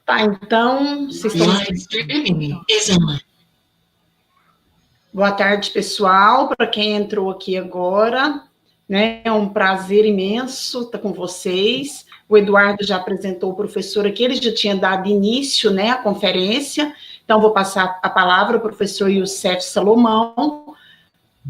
Tá, então, vocês estão... Boa tarde, pessoal, para quem entrou aqui agora, né, é um prazer imenso estar com vocês. O Eduardo já apresentou o professor aqui, ele já tinha dado início, né, à conferência, então vou passar a palavra ao professor Youssef Salomão,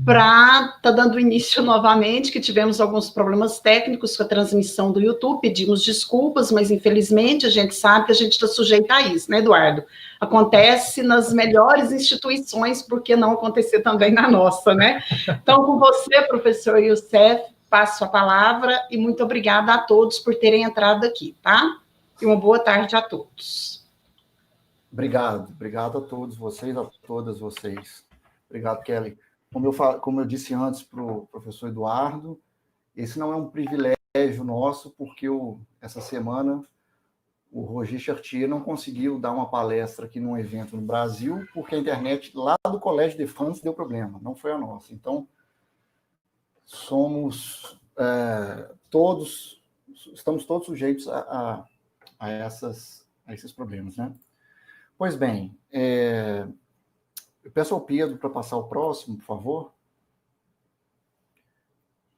para estar dando início novamente, que tivemos alguns problemas técnicos com a transmissão do YouTube, pedimos desculpas, mas infelizmente a gente sabe que a gente está sujeito a isso, né, Eduardo? Acontece nas melhores instituições, por que não acontecer também na nossa, né? Então, com você, professor Youssef, passo a palavra e muito obrigada a todos por terem entrado aqui, tá? E uma boa tarde a todos. Obrigado a todos vocês, a todas vocês. Obrigado, Kelly. Como eu disse antes para o professor Eduardo, esse não é um privilégio nosso, porque essa semana o Roger Chartier não conseguiu dar uma palestra aqui num evento no Brasil, porque a internet lá do Collège de France deu problema, não foi a nossa. Então, estamos todos sujeitos a esses problemas, né? Pois bem, eu peço ao Pedro para passar o próximo, por favor.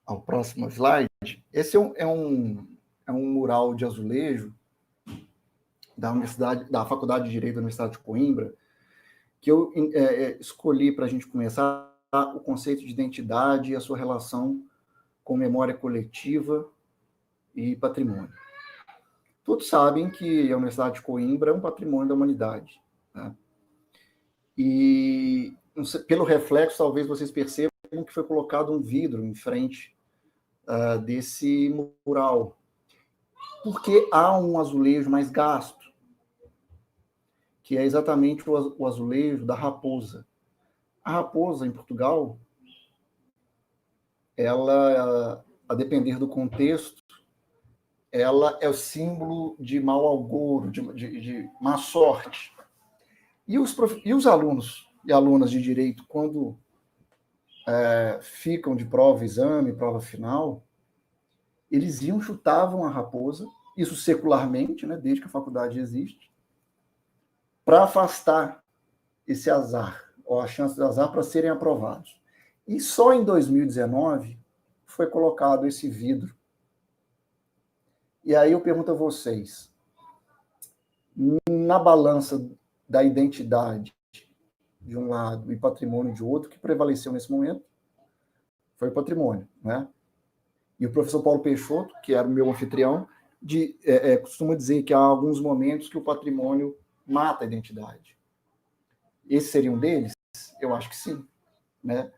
Ao próximo slide. Esse é um mural de azulejo da Faculdade de Direito da Universidade de Coimbra, que eu escolhi para a gente começar o conceito de identidade e a sua relação com memória coletiva e patrimônio. Todos sabem que a Universidade de Coimbra é um patrimônio da humanidade, né? E, pelo reflexo, talvez vocês percebam que foi colocado um vidro em frente desse mural, porque há um azulejo mais gasto, que é exatamente o azulejo da raposa. A raposa, em Portugal, ela, a depender do contexto, ela é o símbolo de mau agouro, de má sorte. E os alunos e alunas de direito, quando ficam de prova, exame, prova final, eles chutavam a raposa, isso secularmente, né, desde que a faculdade existe, para afastar esse azar, ou a chance de azar, para serem aprovados. E só em 2019 foi colocado esse vidro. E aí eu pergunto a vocês, na balança da identidade de um lado e patrimônio de outro, que prevaleceu nesse momento foi o patrimônio, né? E o professor Paulo Peixoto, que era o meu anfitrião, costuma dizer que há alguns momentos que o patrimônio mata a identidade. Esse seria um deles? Eu acho que sim, né?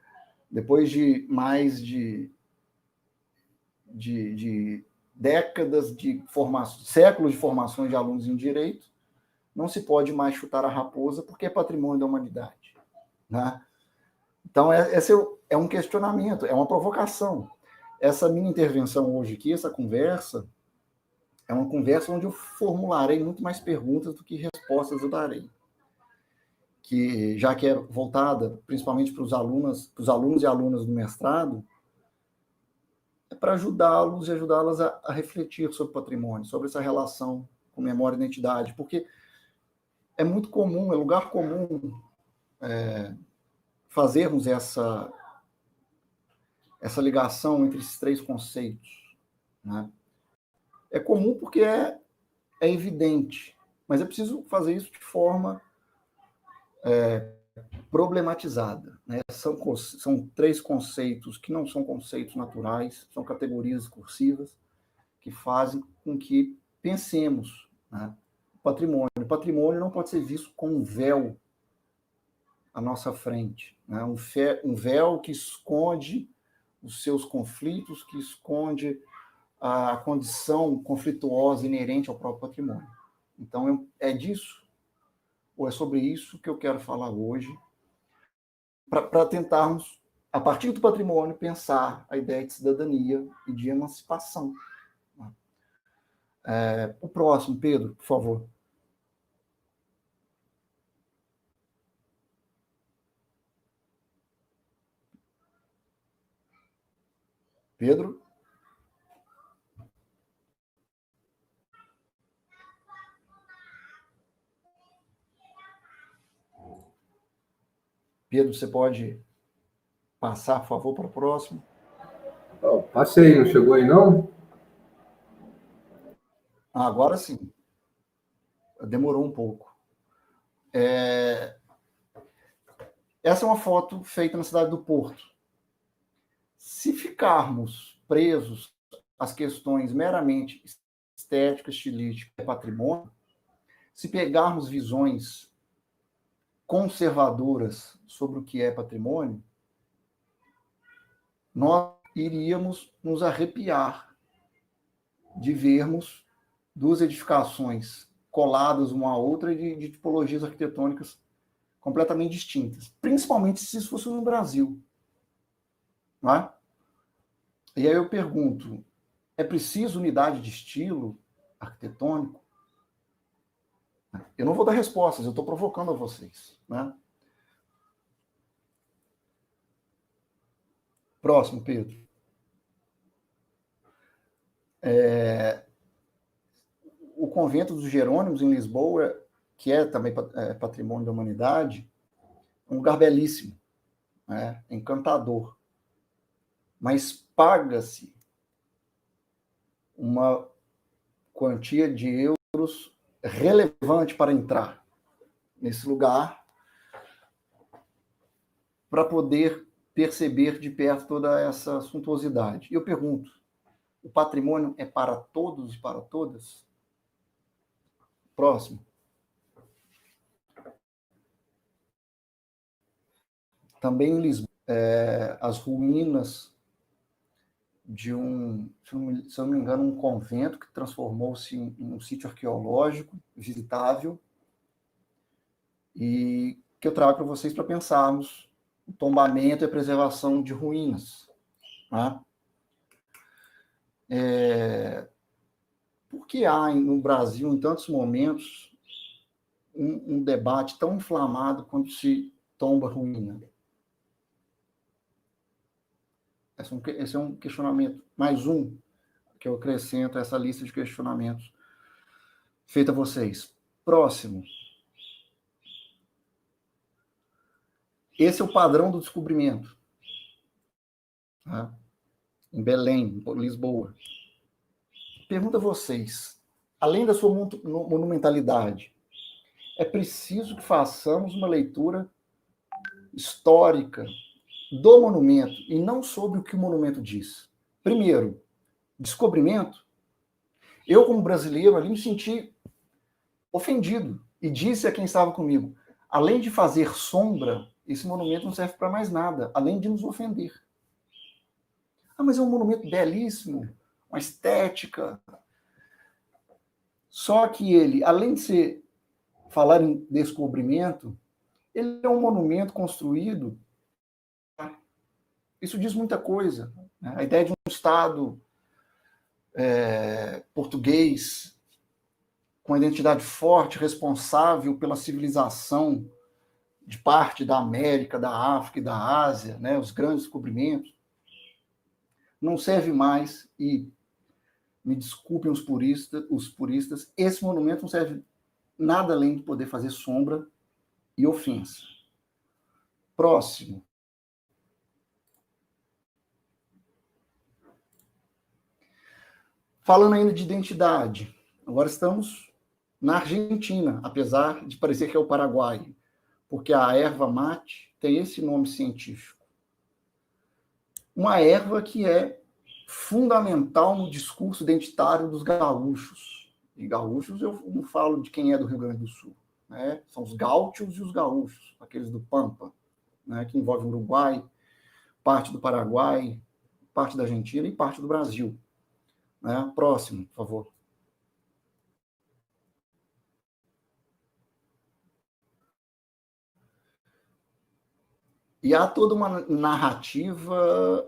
Depois de mais de décadas de formação, séculos de formações de alunos em direito, não se pode mais chutar a raposa porque é patrimônio da humanidade, né? Então, esse é um questionamento, é uma provocação. Essa minha intervenção hoje aqui, essa conversa, é uma conversa onde eu formularei muito mais perguntas do que respostas eu darei. Que, já que é voltada principalmente para os alunos e alunas do mestrado, é para ajudá-los e ajudá-las a refletir sobre patrimônio, sobre essa relação com memória e identidade, porque é muito comum, é lugar comum fazermos essa ligação entre esses três conceitos, né? É comum porque é evidente, mas é preciso fazer isso de forma problematizada, né? São três conceitos que não são conceitos naturais, são categorias discursivas que fazem com que pensemos, né? Patrimônio. O patrimônio não pode ser visto com um véu à nossa frente, né? Um véu que esconde os seus conflitos, que esconde a condição conflituosa inerente ao próprio patrimônio. Então, é disso, ou é sobre isso que eu quero falar hoje, para tentarmos, a partir do patrimônio, pensar a ideia de cidadania e de emancipação. O próximo, Pedro, por favor. Pedro? Pedro, você pode passar, por favor, para o próximo? Passei, não chegou aí, não? Agora sim. Demorou um pouco. Essa é uma foto feita na cidade do Porto. Se ficarmos presos às questões meramente estéticas, estilísticas e patrimônio, se pegarmos visões conservadoras sobre o que é patrimônio, nós iríamos nos arrepiar de vermos duas edificações coladas uma à outra de tipologias arquitetônicas completamente distintas, principalmente se isso fosse no Brasil. Não é? E aí eu pergunto, é preciso unidade de estilo arquitetônico? Eu não vou dar respostas, eu estou provocando a vocês. Né? Próximo, Pedro. O convento dos Jerônimos, em Lisboa, que é também patrimônio da humanidade, é um lugar belíssimo, né? Encantador. Mas paga-se uma quantia de euros relevante para entrar nesse lugar, para poder perceber de perto toda essa suntuosidade. E eu pergunto, o patrimônio é para todos e para todas? Próximo. Também em Lisboa, as ruínas de se eu não me engano, um convento que transformou-se em um sítio arqueológico visitável, e que eu trago para vocês para pensarmos o tombamento e a preservação de ruínas. Tá? Por que há no Brasil, em tantos momentos, um debate tão inflamado quando se tomba ruína? Esse é um questionamento, mais um, que eu acrescento a essa lista de questionamentos feita a vocês. Próximo. Esse é o padrão do descobrimento. Tá? Em Belém, em Lisboa. Pergunto a vocês, além da sua monumentalidade, é preciso que façamos uma leitura histórica do monumento e não sobre o que o monumento diz. Primeiro, descobrimento. Eu, como brasileiro, ali me senti ofendido e disse a quem estava comigo, além de fazer sombra, esse monumento não serve para mais nada, além de nos ofender. Mas é um monumento belíssimo, uma estética. Só que ele, além de falar em descobrimento, ele é um monumento construído. Isso diz muita coisa. Né? A ideia de um Estado português com identidade forte, responsável pela civilização de parte da América, da África e da Ásia, né? Os grandes descobrimentos, não serve mais, e me desculpem os puristas, esse monumento não serve nada além de poder fazer sombra e ofensa. Próximo. Falando ainda de identidade, agora estamos na Argentina, apesar de parecer que é o Paraguai, porque a erva mate tem esse nome científico. Uma erva que é fundamental no discurso identitário dos gaúchos. E gaúchos, eu não falo de quem é do Rio Grande do Sul. Né? São os gaúchos e os gaúchos, aqueles do Pampa, né? Que envolvem o Uruguai, parte do Paraguai, parte da Argentina e parte do Brasil. Né? Próximo, por favor. E há toda uma narrativa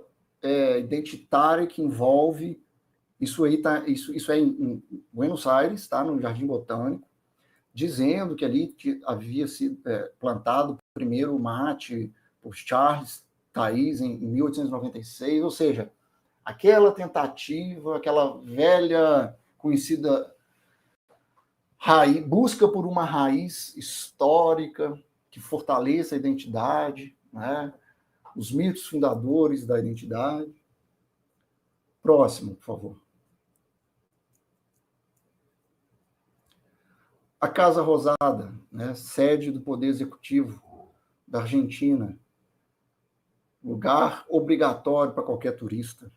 identitária que envolve isso aí isso é em Buenos Aires, tá? No Jardim Botânico, dizendo que ali havia sido plantado primeiro o mate por Charles Thays em 1896, ou seja, aquela tentativa, aquela velha conhecida busca por uma raiz histórica que fortaleça a identidade, né? Os mitos fundadores da identidade. Próximo, por favor. A Casa Rosada, né? Sede do Poder Executivo da Argentina, lugar obrigatório para qualquer turista,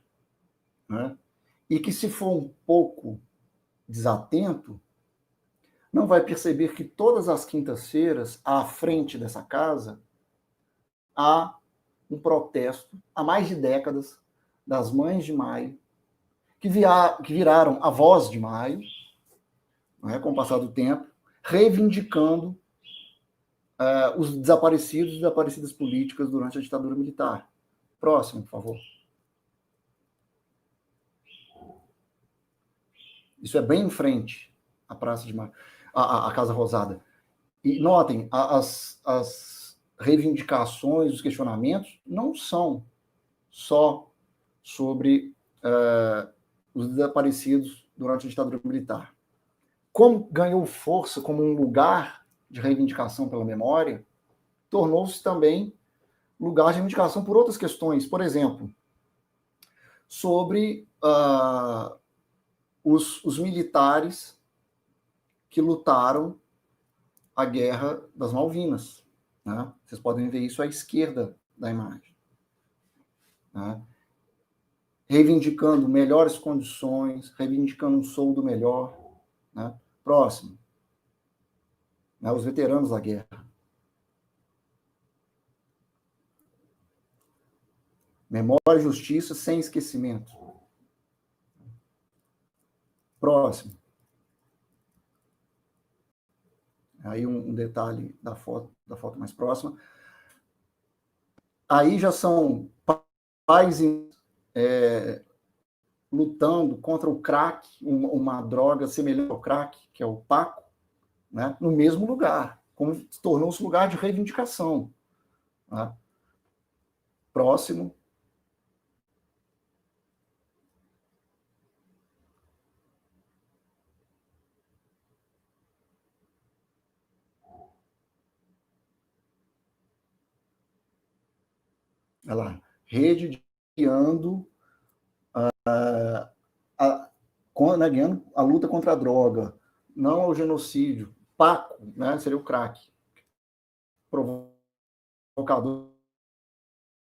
né? E que, se for um pouco desatento, não vai perceber que todas as quintas-feiras, à frente dessa casa, há um protesto, há mais de décadas, das Mães de Maio, que viraram avós de Maio, né, com o passar do tempo, reivindicando os desaparecidos e desaparecidas políticas durante a ditadura militar. Próximo, por favor. Isso é bem em frente à Praça de Maio, à Casa Rosada. E notem, as reivindicações, os questionamentos não são só sobre os desaparecidos durante a ditadura militar. Como ganhou força como um lugar de reivindicação pela memória, tornou-se também lugar de reivindicação por outras questões. Por exemplo, sobre os militares que lutaram a Guerra das Malvinas, né? Vocês podem ver isso à esquerda da imagem, né? Reivindicando melhores condições, reivindicando um soldo melhor, né? Próximo, né? Os veteranos da guerra. Memória e justiça sem esquecimento. Próximo. Aí um detalhe da foto mais próxima. Aí já são pais lutando contra o crack, uma droga semelhante ao crack, que é o Paco, né, no mesmo lugar, como tornou-se lugar de reivindicação. Né? Próximo. Olha lá. Rede guiando guiando a luta contra a droga, não ao genocídio. Paco, né, seria o crack. Provocador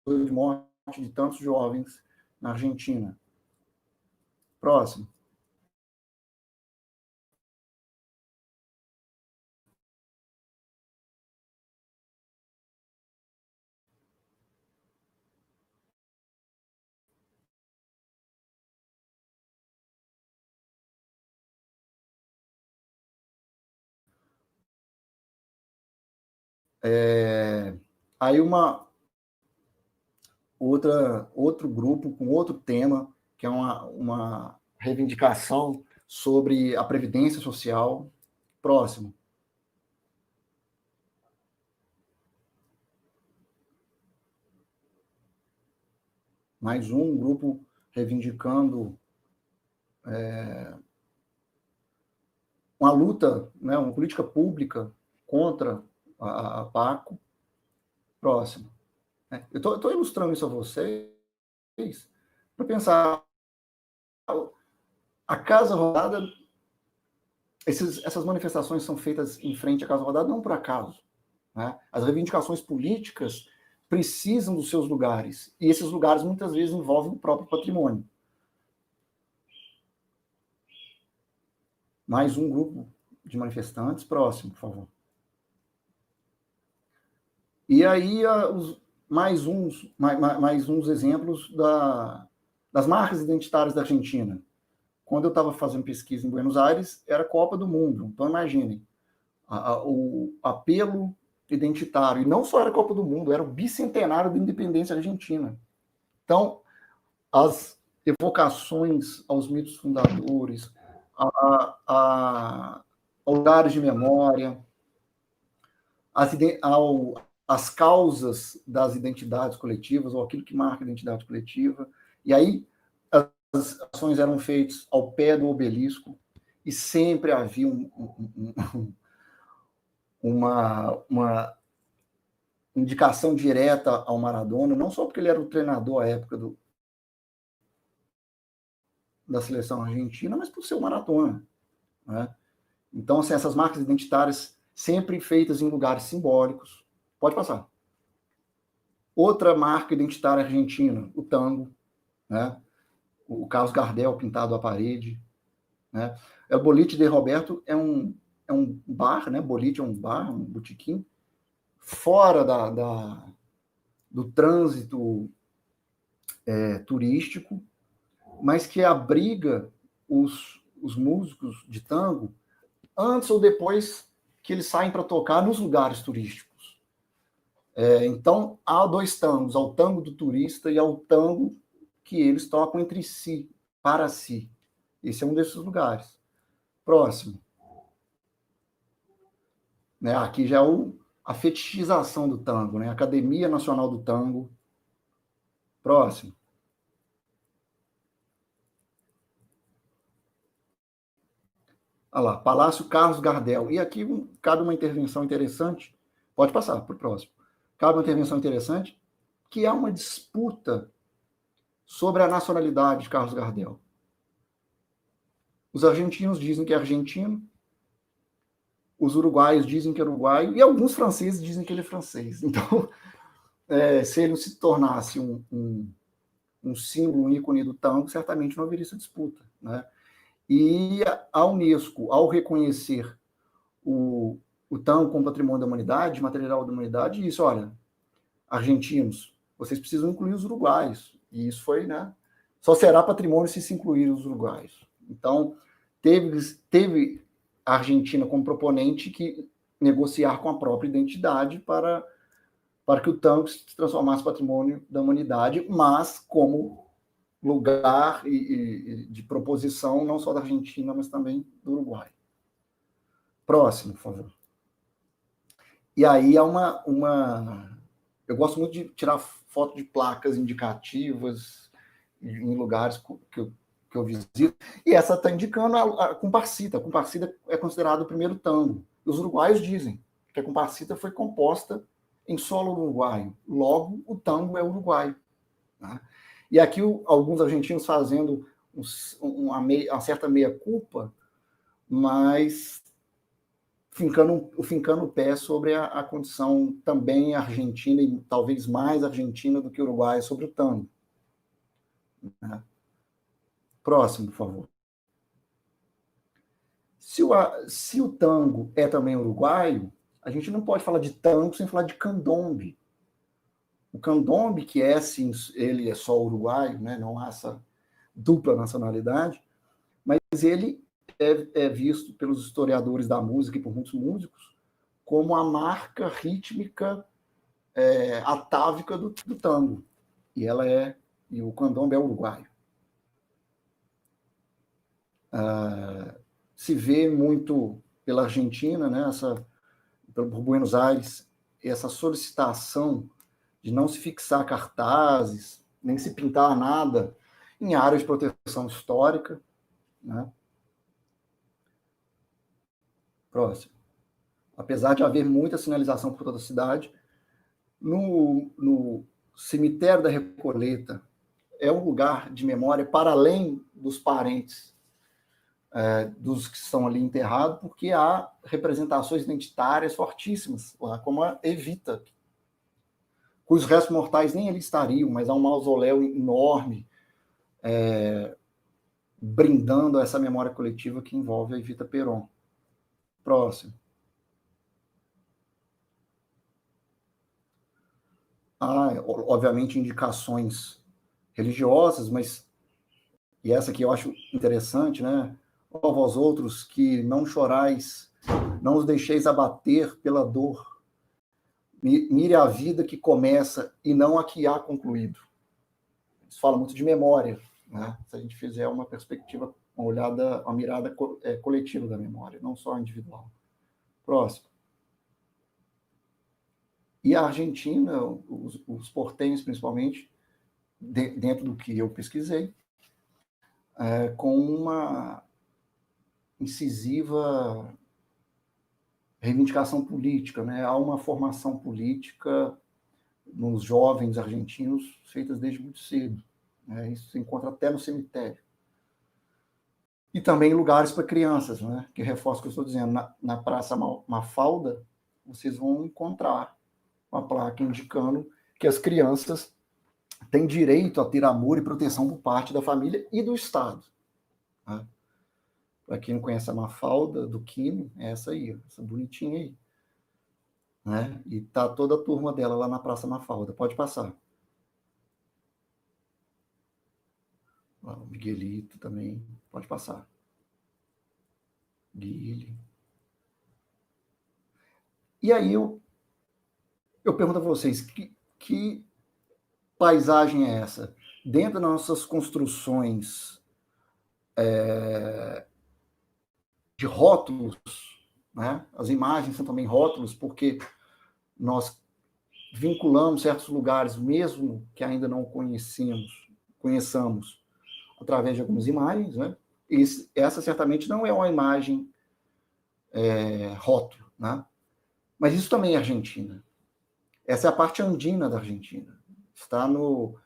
de morte de tantos jovens na Argentina. Próximo. Aí outro grupo com outro tema, que é uma reivindicação sobre a previdência social. Próximo. Mais um grupo reivindicando uma luta, né, uma política pública contra a Paco. Próximo. Eu estou ilustrando isso a vocês para pensar. A Casa Rodada, essas manifestações são feitas em frente à Casa Rodada não por acaso. Né? As reivindicações políticas precisam dos seus lugares, e esses lugares muitas vezes envolvem o próprio patrimônio. Mais um grupo de manifestantes. Próximo, por favor. E aí, mais uns exemplos das marcas identitárias da Argentina. Quando eu estava fazendo pesquisa em Buenos Aires, era Copa do Mundo. Então, imaginem, o apelo identitário. E não só era Copa do Mundo, era o bicentenário da independência argentina. Então, as evocações aos mitos fundadores, a lugares de memória, as causas das identidades coletivas, ou aquilo que marca a identidade coletiva. E aí, as ações eram feitas ao pé do obelisco, e sempre havia uma indicação direta ao Maradona, não só porque ele era o treinador à época da seleção argentina, mas por ser o Maradona, né? Então, assim, essas marcas identitárias sempre feitas em lugares simbólicos. Pode passar. Outra marca identitária argentina, o tango, né? O Carlos Gardel pintado à parede, né? O Boliche de Roberto é um bar, né? Boliche é um bar, um botequim, fora do trânsito turístico, mas que abriga os músicos de tango antes ou depois que eles saem para tocar nos lugares turísticos. Então, há dois tangos, ao tango do turista e ao tango que eles tocam entre si, para si. Esse é um desses lugares. Próximo. Né, aqui já é a fetichização do tango, né? Academia Nacional do Tango. Próximo. Olha lá, Palácio Carlos Gardel. E aqui cabe uma intervenção interessante. Pode passar para o próximo. Cabe uma intervenção interessante, que é uma disputa sobre a nacionalidade de Carlos Gardel. Os argentinos dizem que é argentino, os uruguaios dizem que é uruguaio, e alguns franceses dizem que ele é francês. Então, se ele se tornasse um símbolo, um ícone do tango, certamente não haveria essa disputa, né? E a Unesco, ao reconhecer o tango como patrimônio da humanidade, material da humanidade, disse, olha, argentinos, vocês precisam incluir os uruguaios. E isso foi, né? Só será patrimônio se incluir os uruguaios. Então, teve a Argentina como proponente que negociar com a própria identidade para que o tango se transformasse em patrimônio da humanidade, mas como lugar de proposição não só da Argentina, mas também do Uruguai. Próximo, por favor. E aí há eu gosto muito de tirar foto de placas indicativas em lugares que eu visito, e essa está indicando a comparsita. A comparsita é considerado o primeiro tango. Os uruguaios dizem que a comparsita foi composta em solo uruguaio. Logo, o tango é uruguaio, né? E aqui alguns argentinos fazendo uma certa meia-culpa, mas fincando o pé sobre a condição também argentina, e talvez mais argentina do que uruguaia, sobre o tango. Né? Próximo, por favor. Se o tango é também uruguaio, a gente não pode falar de tango sem falar de candombe. O candombe, que ele é só uruguaio, né? Não há essa dupla nacionalidade, mas ele é visto pelos historiadores da música e por muitos músicos como a marca rítmica atávica do tango. E o candombe é uruguaio. Se vê muito pela Argentina, né, por Buenos Aires, essa solicitação de não se fixar cartazes, nem se pintar nada em áreas de proteção histórica, né? Próximo. Apesar de haver muita sinalização por toda a cidade, no cemitério da Recoleta é um lugar de memória para além dos parentes dos que estão ali enterrados, porque há representações identitárias fortíssimas, como a Evita, cujos restos mortais nem ali estariam, mas há um mausoléu enorme brindando essa memória coletiva que envolve a Evita Peron. Próximo. Há, obviamente, indicações religiosas, mas, e essa aqui eu acho interessante, né? Ó vós outros que não chorais, não os deixeis abater pela dor. Mire a vida que começa e não a que há concluído. Isso fala muito de memória, né? Se a gente fizer uma perspectiva, uma mirada coletiva da memória, não só individual. Próximo. E a Argentina, os portenhos principalmente, dentro do que eu pesquisei, com uma incisiva reivindicação política, né? Há uma formação política nos jovens argentinos feitas desde muito cedo. Né? Isso se encontra até no cemitério. E também lugares para crianças, né? Que reforça o que eu estou dizendo. Na Praça Mafalda, vocês vão encontrar uma placa indicando que as crianças têm direito a ter amor e proteção por parte da família e do Estado. Né? Para quem não conhece a Mafalda do Quino, é essa aí, essa bonitinha aí. Né? E tá toda a turma dela lá na Praça Mafalda. Pode passar. O Miguelito também. Pode passar. Guilherme. E aí eu pergunto a vocês, que paisagem é essa? Dentro das nossas construções de rótulos, né? As imagens são também rótulos, porque nós vinculamos certos lugares, mesmo que ainda não conheçamos, através de algumas imagens, né? Essa certamente não é uma imagem rótulo, né? Mas isso também é Argentina. Essa é a parte andina da Argentina. Está no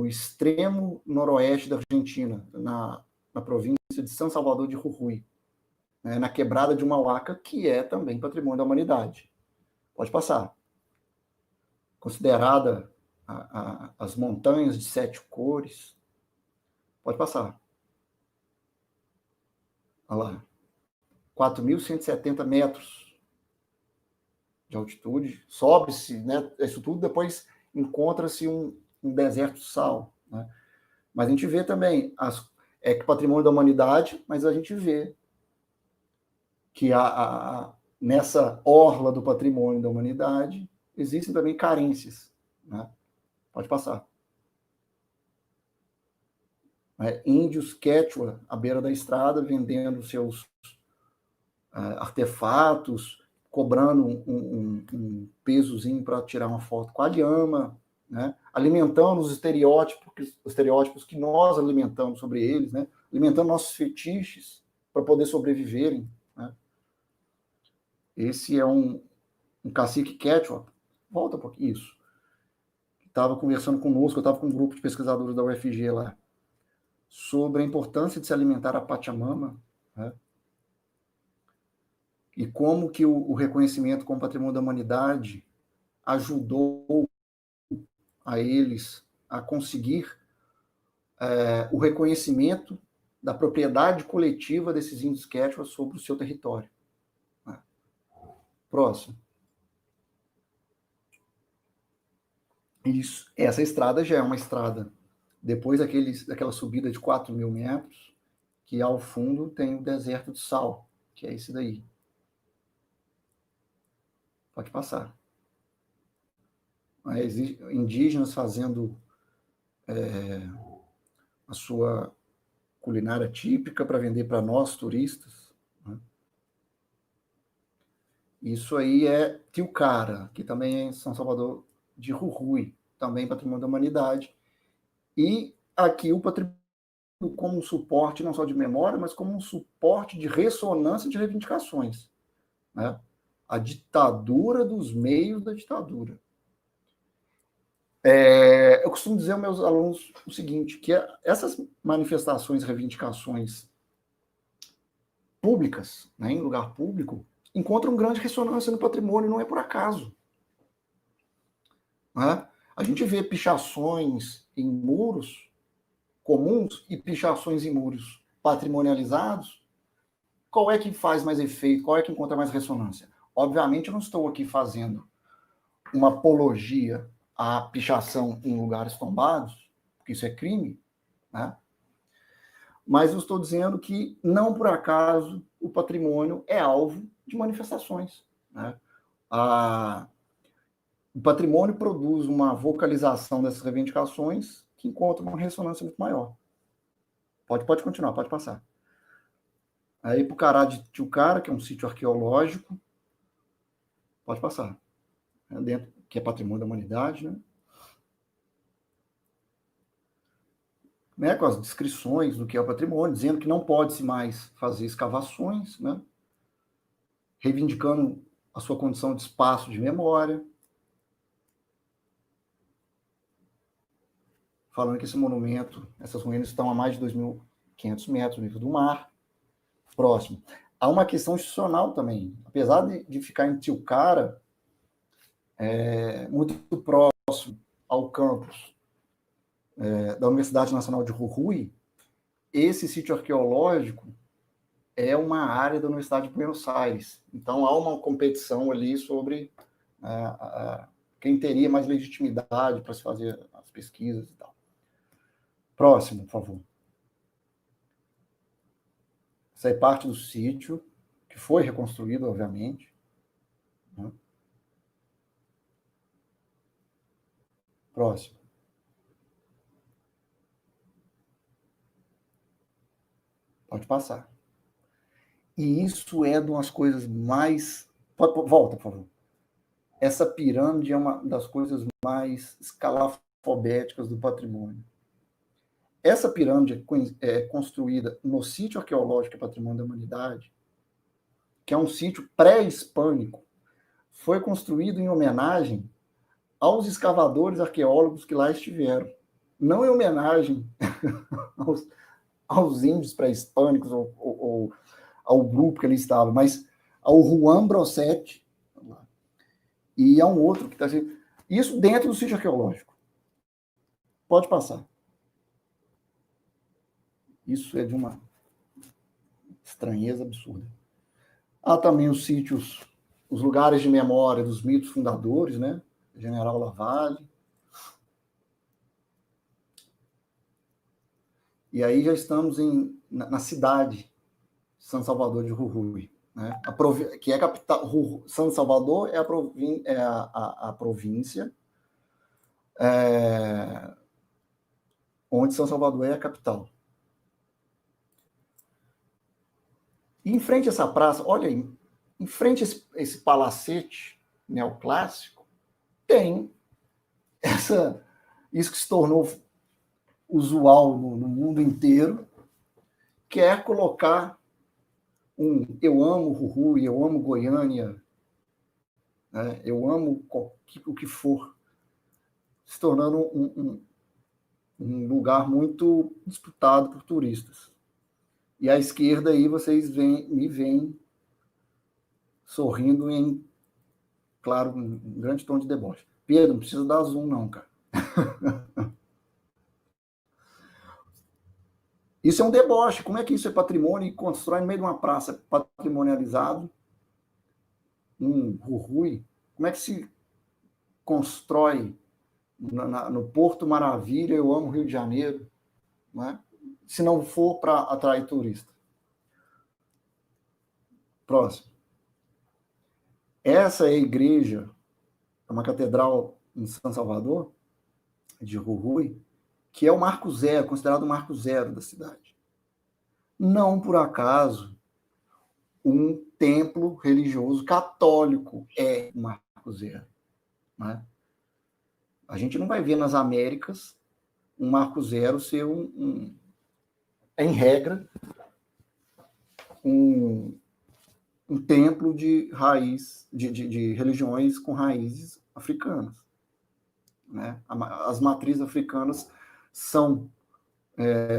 extremo noroeste da Argentina, na província de São Salvador de Jujuy, né? Na quebrada de Humahuaca, que é também patrimônio da humanidade. Pode passar. Considerada as montanhas de 7 cores. Pode passar. Olha lá. 4.170 metros de altitude. Sobe-se, né? Isso tudo depois encontra-se um deserto de sal. Né? Mas a gente vê também que patrimônio da humanidade, mas a gente vê que nessa orla do patrimônio da humanidade existem também carências. Né? Pode passar. Índios quechua à beira da estrada vendendo seus artefatos, cobrando um pesozinho para tirar uma foto com a lhama, né? Alimentando os estereótipos que nós alimentamos sobre eles, né? Alimentando nossos fetiches para poder sobreviverem. Né? Esse é um cacique quechua. Volta um pouquinho. Isso. Estava conversando conosco, eu estava com um grupo de pesquisadores da UFG lá, sobre a importância de se alimentar a Pachamama, né? E como que o reconhecimento como patrimônio da humanidade ajudou a eles a conseguir o reconhecimento da propriedade coletiva desses índios quechua sobre o seu território. Próximo. Isso. Essa estrada já é uma estrada, depois daquela subida de 4.000 metros, que ao fundo tem o deserto de sal, que é esse daí. Pode passar. Indígenas fazendo a sua culinária típica para vender para nós, turistas. Né? Isso aí é Tilcara, que também é em São Salvador de Jujuy, também patrimônio da humanidade. E aqui o patrimônio como um suporte não só de memória, mas como um suporte de ressonância de reivindicações. Né? A ditadura dos meios da ditadura. Eu costumo dizer aos meus alunos o seguinte, que essas manifestações, reivindicações públicas, né, em lugar público, encontram grande ressonância no patrimônio, não é por acaso. Né? A gente vê pichações em muros comuns e pichações em muros patrimonializados. Qual é que faz mais efeito? Qual é que encontra mais ressonância? Obviamente, eu não estou aqui fazendo uma apologia à pichação em lugares tombados, porque isso é crime, né? Mas eu estou dizendo que, não por acaso, o patrimônio é alvo de manifestações. Né? O patrimônio produz uma vocalização dessas reivindicações que encontra uma ressonância muito maior. Pode continuar, pode passar. Aí, Pucará de Tilcara, que é um sítio arqueológico, pode passar. Dentro, que é patrimônio da humanidade, né? Com as descrições do que é o patrimônio, dizendo que não pode-se mais fazer escavações, né? Reivindicando a sua condição de espaço de memória. falando que esse monumento, essas ruínas estão a mais de 2.500 metros do nível do mar. Próximo. Há uma questão institucional também. Apesar de ficar em Tilcara, muito próximo ao campus da Universidade Nacional de Jujuy, esse sítio arqueológico é uma área da Universidade de Buenos Aires. Então, há uma competição ali sobre quem teria mais legitimidade para se fazer as pesquisas e tal. Próximo, por favor. Essa é parte do sítio, que foi reconstruído, obviamente. Né? Próximo. Pode passar. E isso é de umas coisas mais... Volta, por favor. Essa pirâmide é uma das coisas mais escalafobéticas do patrimônio. Essa pirâmide é construída no sítio arqueológico Patrimônio da Humanidade, que é um sítio pré-hispânico, foi construído em homenagem aos escavadores arqueólogos que lá estiveram. Não em homenagem aos índios pré-hispânicos ou ao grupo que ali estava, mas ao Juan Brossetti e a um outro que está... Isso dentro do sítio arqueológico. Pode passar. Isso é de uma estranheza absurda. Há também os sítios, os lugares de memória dos mitos fundadores, né? General Lavalle. E aí já estamos na cidade de São Salvador de Jujuy, né? Que é a capital. São Salvador é a província onde São Salvador é a capital. E em frente a essa praça, olha aí, em frente a esse palacete neoclássico, tem isso que se tornou usual no mundo inteiro, que é colocar eu amo Jujuy, eu amo Goiânia, né? Eu amo o que for, se tornando um lugar muito disputado por turistas. E à esquerda aí vocês me veem sorrindo em, claro, um grande tom de deboche. Pedro, não precisa dar zoom não, cara. Isso é um deboche. Como é que isso é patrimônio e constrói no meio de uma praça patrimonializado um Jujuy? Como é que se constrói no Porto Maravilha, eu amo Rio de Janeiro, não é? Se não for para atrair turista? Próximo. Essa é a igreja, é uma catedral em São Salvador, de Jujuy, que é o marco zero, considerado o marco zero da cidade. Não por acaso, um templo religioso católico é o marco zero. Né? A gente não vai ver nas Américas um marco zero ser em regra, um templo de raiz, de religiões com raízes africanas. Né? As matrizes africanas são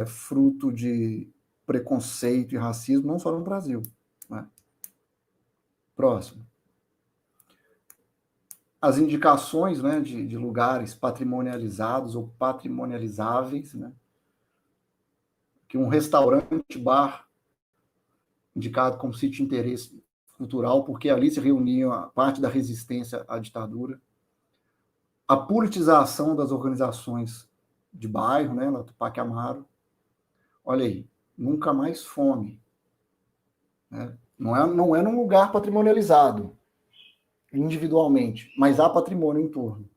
fruto de preconceito e racismo, não só no Brasil. Né? Próximo. As indicações, né, de lugares patrimonializados ou patrimonializáveis, né? Que um restaurante, bar, indicado como sítio de interesse cultural, porque ali se reunia a parte da resistência à ditadura. A politização das organizações de bairro, né, na Tupac Amaru. Olha aí, nunca mais fome. Né? Não é num lugar patrimonializado, individualmente, mas há patrimônio em torno.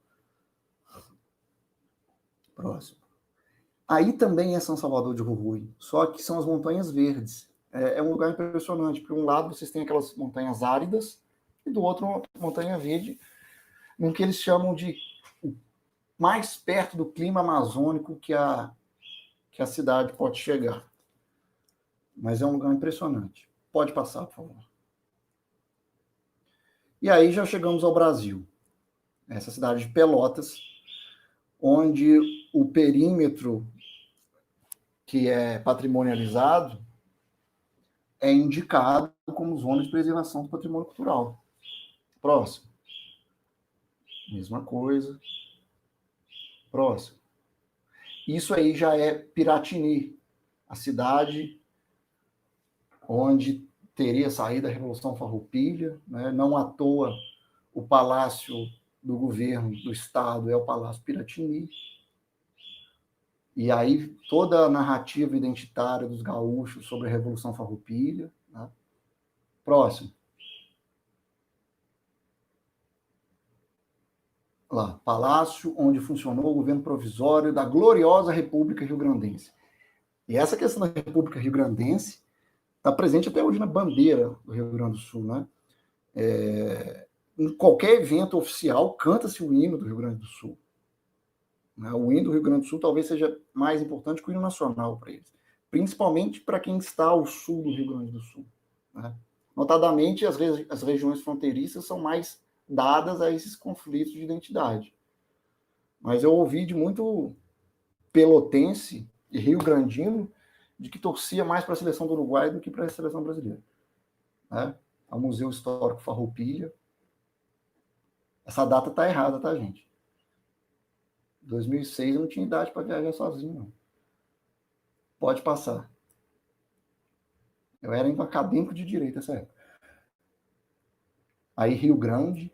Próximo. Aí também é São Salvador de Jujuy, só que são as Montanhas Verdes. É um lugar impressionante, porque um lado vocês têm aquelas montanhas áridas, e do outro uma montanha verde, no que eles chamam de mais perto do clima amazônico que a cidade pode chegar. Mas é um lugar impressionante. Pode passar, por favor. E aí já chegamos ao Brasil. Essa cidade de Pelotas, onde o perímetro que é patrimonializado é indicado como zona de preservação do patrimônio cultural. Próximo. Mesma coisa. Próximo. Isso aí já é Piratini, a cidade onde teria saído a Revolução Farroupilha, né? Não à toa o palácio do governo do estado é o Palácio Piratini. E aí toda a narrativa identitária dos gaúchos sobre a Revolução Farroupilha. Né? Próximo. Lá, palácio onde funcionou o governo provisório da gloriosa República Rio-Grandense. E essa questão da República Rio-Grandense está presente até hoje na bandeira do Rio Grande do Sul, né? Em qualquer evento oficial, canta-se o hino do Rio Grande do Sul. Né? O hino do Rio Grande do Sul talvez seja mais importante que o hino nacional para eles, principalmente para quem está ao sul do Rio Grande do Sul. Né? Notadamente, as regiões fronteiriças são mais dadas a esses conflitos de identidade. Mas eu ouvi de muito pelotense e rio-grandino de que torcia mais para a seleção do Uruguai do que para a seleção brasileira. Né? O Museu Histórico Farroupilha. Essa data está errada, tá, gente? 2006 eu não tinha idade para viajar sozinho, não. Pode passar. Eu era ainda acadêmico de direito nessa época. Aí Rio Grande,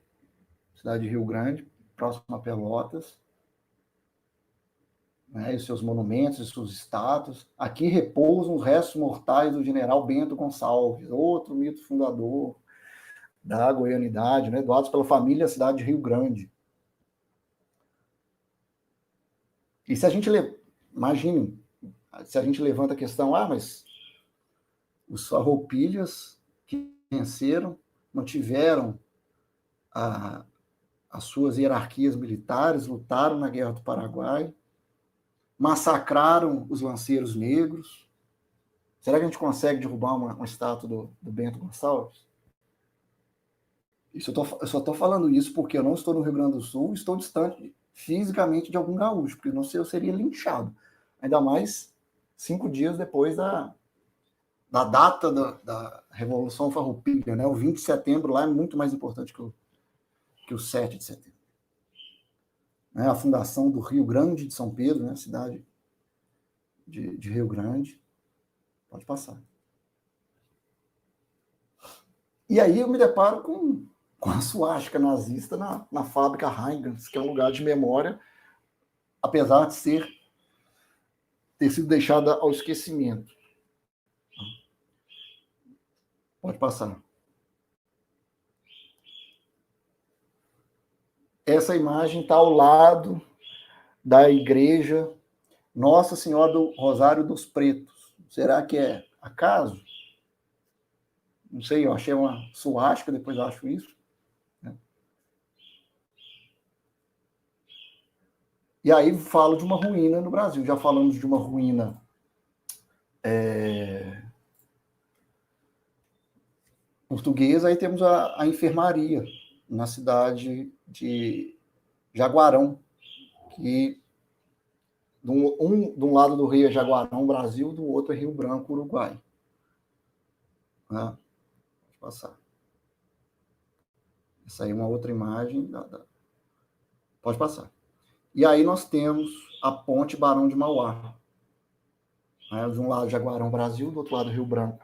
cidade de Rio Grande, próximo a Pelotas, né, e seus monumentos e suas estátuas. Aqui repousam os restos mortais do general Bento Gonçalves, outro mito fundador da goianidade, né, doados pela família da cidade de Rio Grande. E se a gente imagine, se a gente levanta a questão, mas os farroupilhas que venceram, mantiveram as suas hierarquias militares, lutaram na Guerra do Paraguai, massacraram os lanceiros negros. Será que a gente consegue derrubar uma estátua do Bento Gonçalves? Eu só estou falando isso porque eu não estou no Rio Grande do Sul, estou distante fisicamente de algum gaúcho, porque não sei, eu seria linchado. Ainda mais 5 dias depois da data da Revolução Farroupilha, né? O 20 de setembro lá é muito mais importante que o 7 de setembro. Né? A fundação do Rio Grande de São Pedro, né? Cidade de Rio Grande. Pode passar. E aí eu me deparo com a suástica nazista na fábrica Heingens, que é um lugar de memória, apesar de ter sido deixada ao esquecimento. Pode passar. Essa imagem está ao lado da igreja Nossa Senhora do Rosário dos Pretos. Será que é acaso? Não sei, eu achei uma suástica, depois eu acho isso. Né? E aí falo de uma ruína no Brasil. Já falamos de uma ruína portuguesa, aí temos a enfermaria na cidade de Jaguarão, que de um lado do rio é Jaguarão, Brasil, do outro é Rio Branco, Uruguai. Né? Pode passar. Essa aí é uma outra imagem. Pode passar. E aí nós temos a ponte Barão de Mauá. Né? De um lado Jaguarão, Brasil, do outro lado Rio Branco,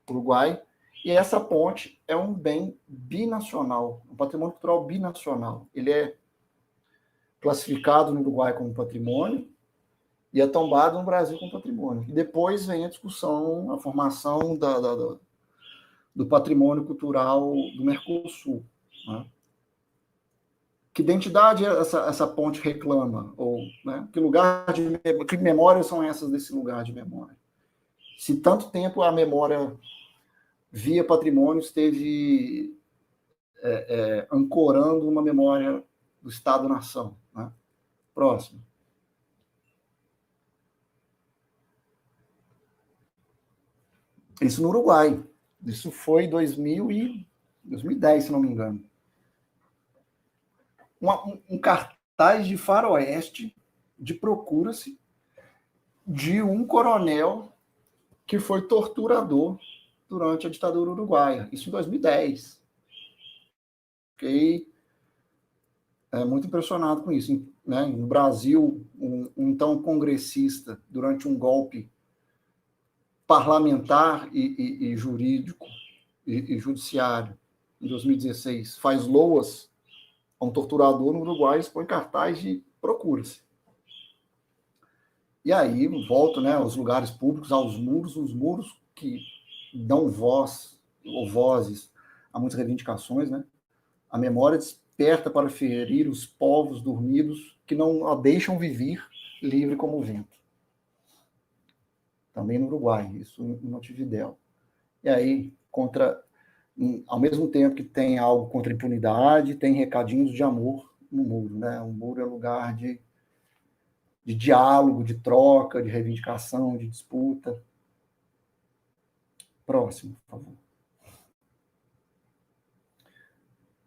Uruguai. E essa ponte é um bem binacional, um patrimônio cultural binacional. Ele é classificado no Uruguai como patrimônio e é tombado no Brasil como patrimônio. E depois vem a discussão, a formação do patrimônio cultural do Mercosul. Né? Que identidade essa ponte reclama? Ou, né, que memórias são essas desse lugar de memória? Se tanto tempo a memória via patrimônio esteve ancorando uma memória do Estado-nação. Né? Próximo. Isso no Uruguai. Isso foi em 2010, se não me engano. Um cartaz de faroeste de procura-se de um coronel que foi torturador durante a ditadura uruguaia, isso em 2010. Fiquei muito impressionado com isso. Né? No Brasil, um então congressista, durante um golpe parlamentar e jurídico e judiciário, em 2016, faz loas a um torturador no Uruguai, expõe cartaz de procura-se. E aí volto, né, aos lugares públicos, aos muros, os muros que dão voz ou vozes a muitas reivindicações, né? A memória desperta para ferir os povos dormidos que não a deixam viver livre como o vento. Também no Uruguai, isso em Montevidéu. E aí, ao mesmo tempo que tem algo contra a impunidade, tem recadinhos de amor no muro, né? O muro é lugar de diálogo, de troca, de reivindicação, de disputa. Próximo, por favor.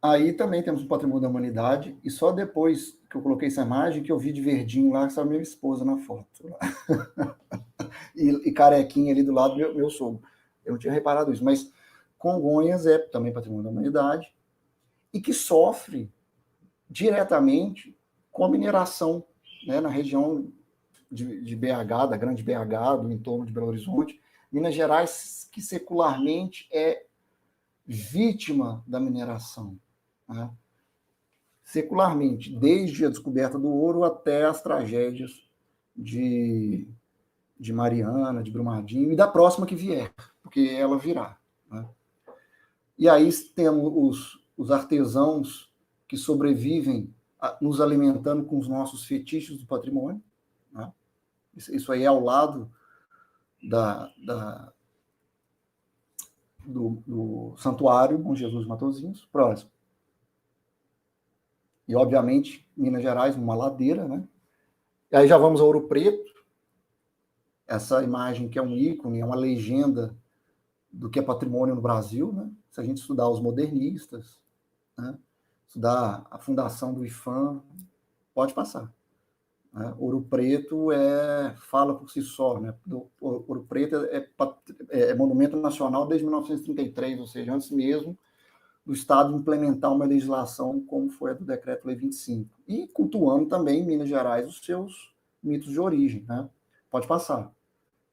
Aí também temos o patrimônio da humanidade, e só depois que eu coloquei essa imagem que eu vi de verdinho lá, que estava minha esposa na foto. e carequinha ali do lado, meu sogro. Eu não tinha reparado isso, mas Congonhas é também patrimônio da humanidade, e que sofre diretamente com a mineração, né, na região de BH, da grande BH, do entorno de Belo Horizonte. Minas Gerais, que secularmente é vítima da mineração. Né? Secularmente, desde a descoberta do ouro até as tragédias de Mariana, de Brumadinho, e da próxima que vier, porque ela virá. Né? E aí temos os artesãos que sobrevivem nos alimentando com os nossos fetiches do patrimônio. Né? Isso aí é ao lado do Santuário Bom Jesus de Matosinhos, próximo. E, obviamente, Minas Gerais, uma ladeira, né? E aí já vamos a Ouro Preto, essa imagem que é um ícone, é uma legenda do que é patrimônio no Brasil, né? Se a gente estudar os modernistas, né? Estudar a fundação do IFAM, pode passar. Né? Ouro Preto fala por si só, né? Ouro Preto é monumento nacional desde 1933, ou seja, antes mesmo do Estado implementar uma legislação como foi a do Decreto-Lei 25. E cultuando também em Minas Gerais os seus mitos de origem. Né? Pode passar.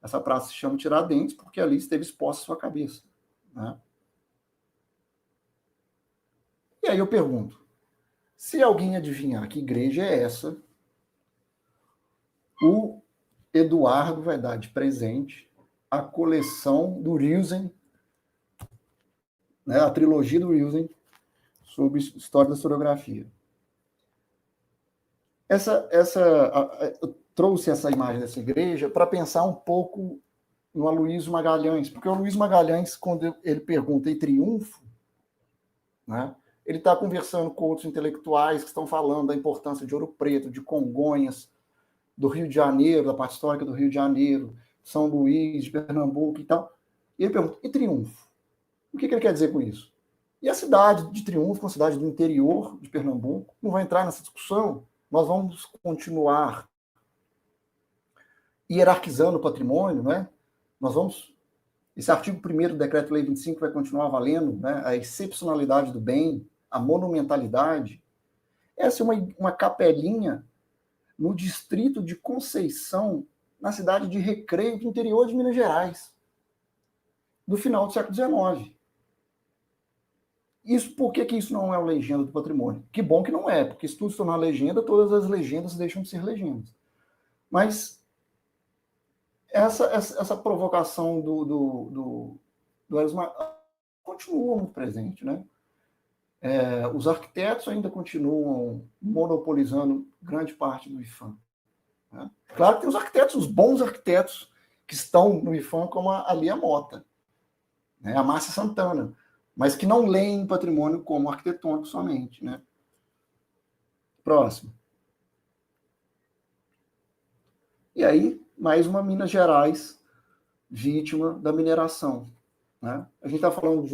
Essa praça se chama Tiradentes porque ali esteve exposta a sua cabeça. Né? E aí eu pergunto, se alguém adivinhar que igreja é essa, o Eduardo vai dar de presente a coleção do Riusen, né, a trilogia do Riusen sobre história da historiografia. Eu trouxe essa imagem dessa igreja para pensar um pouco no Aloysio Magalhães, porque o Aloysio Magalhães, quando ele pergunta em triunfo, né, ele está conversando com outros intelectuais que estão falando da importância de Ouro Preto, de Congonhas, do Rio de Janeiro, da parte histórica do Rio de Janeiro, São Luís, de Pernambuco e tal. E ele pergunta, e triunfo? O que ele quer dizer com isso? E a cidade de Triunfo, uma cidade do interior de Pernambuco, não vai entrar nessa discussão. Nós vamos continuar hierarquizando o patrimônio, né? Nós vamos... Esse artigo 1º do Decreto-Lei 25 vai continuar valendo, né? A excepcionalidade do bem, a monumentalidade. Essa é uma capelinha no distrito de Conceição, na cidade de Recreio, do interior de Minas Gerais, do final do século XIX. Por que isso não é uma legenda do patrimônio? Que bom que não é, porque se tudo se tornar legenda, todas as legendas deixam de ser legendas. Mas essa provocação do Erisma continua muito presente, né? Os arquitetos ainda continuam monopolizando grande parte do IFAM. Né? Claro que tem os arquitetos, os bons arquitetos que estão no IFAM, como a Lia Mota, né? A Márcia Santana, mas que não leem patrimônio como arquitetônico somente. Né? Próximo. E aí, mais uma Minas Gerais vítima da mineração. Né? A gente está falando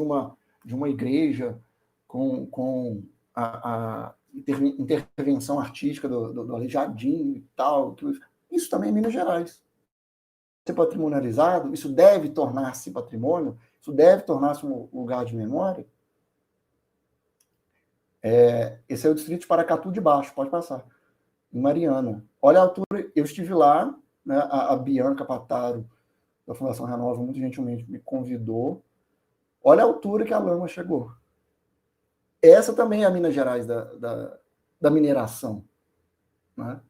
de uma igreja com intervenção artística do Aleijadinho e tal. Isso também é Minas Gerais. Ser patrimonializado, isso deve tornar-se patrimônio, isso deve tornar-se um lugar de memória. Esse é o distrito de Paracatu de Baixo, pode passar, em Mariana. Olha a altura, eu estive lá, né, a Bianca Pataro, da Fundação Renova, muito gentilmente me convidou. Olha a altura que a lama chegou. Essa também é a Minas Gerais da mineração. Né?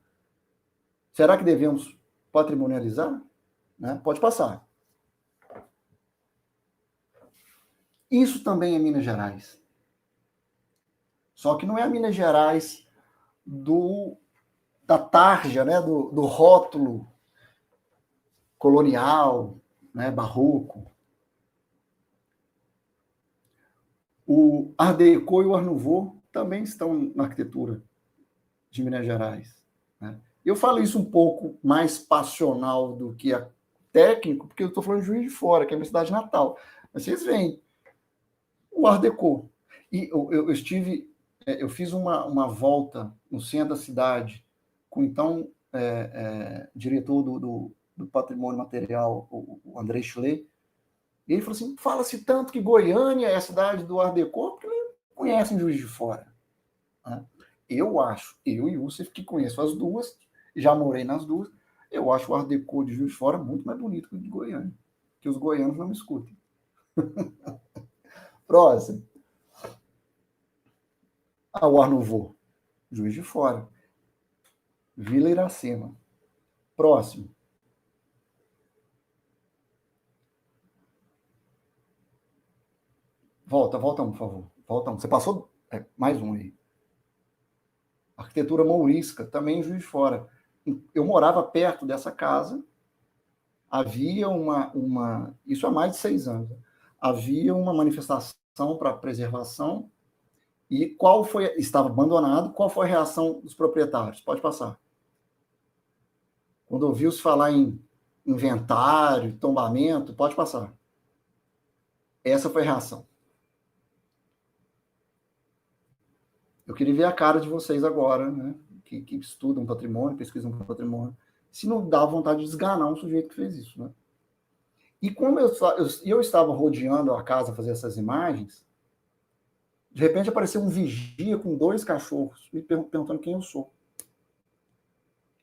Será que devemos patrimonializar? Né? Pode passar. Isso também é Minas Gerais. Só que não é a Minas Gerais da tarja, né? do rótulo colonial, né? Barroco. O Art Deco e o Art Nouveau também estão na arquitetura de Minas Gerais. Né? Eu falo isso um pouco mais passional do que técnico, porque eu estou falando de Juiz de Fora, que é a minha cidade natal. Mas vocês veem o Art Deco. E eu fiz uma volta no centro da cidade com então diretor do Patrimônio Material, o André Schlee. E ele falou assim, fala-se tanto que Goiânia é a cidade do Art Deco, porque não conhecem Juiz de Fora. Né? Eu e o Youssef, que conheço as duas, já morei nas duas, eu acho o Art Deco de Juiz de Fora muito mais bonito que o de Goiânia, que os goianos não me escutem. Próximo. O Art Nouveau, Juiz de Fora. Vila Iracema. Próximo. Volta um, por favor. Volta um. Você passou mais um aí. Arquitetura mourisca, também em Juiz de Fora. Eu morava perto dessa casa. Havia isso há mais de 6 anos. Havia uma manifestação para preservação. E estava abandonado, qual foi a reação dos proprietários? Pode passar. Quando ouviu-se falar em inventário, tombamento, pode passar. Essa foi a reação. Eu queria ver a cara de vocês agora, né? Que estudam patrimônio, pesquisam patrimônio, se não dá vontade de desganar um sujeito que fez isso, né? E como eu estava rodeando a casa fazer essas imagens, de repente apareceu um vigia com 2 cachorros, me perguntando quem eu sou.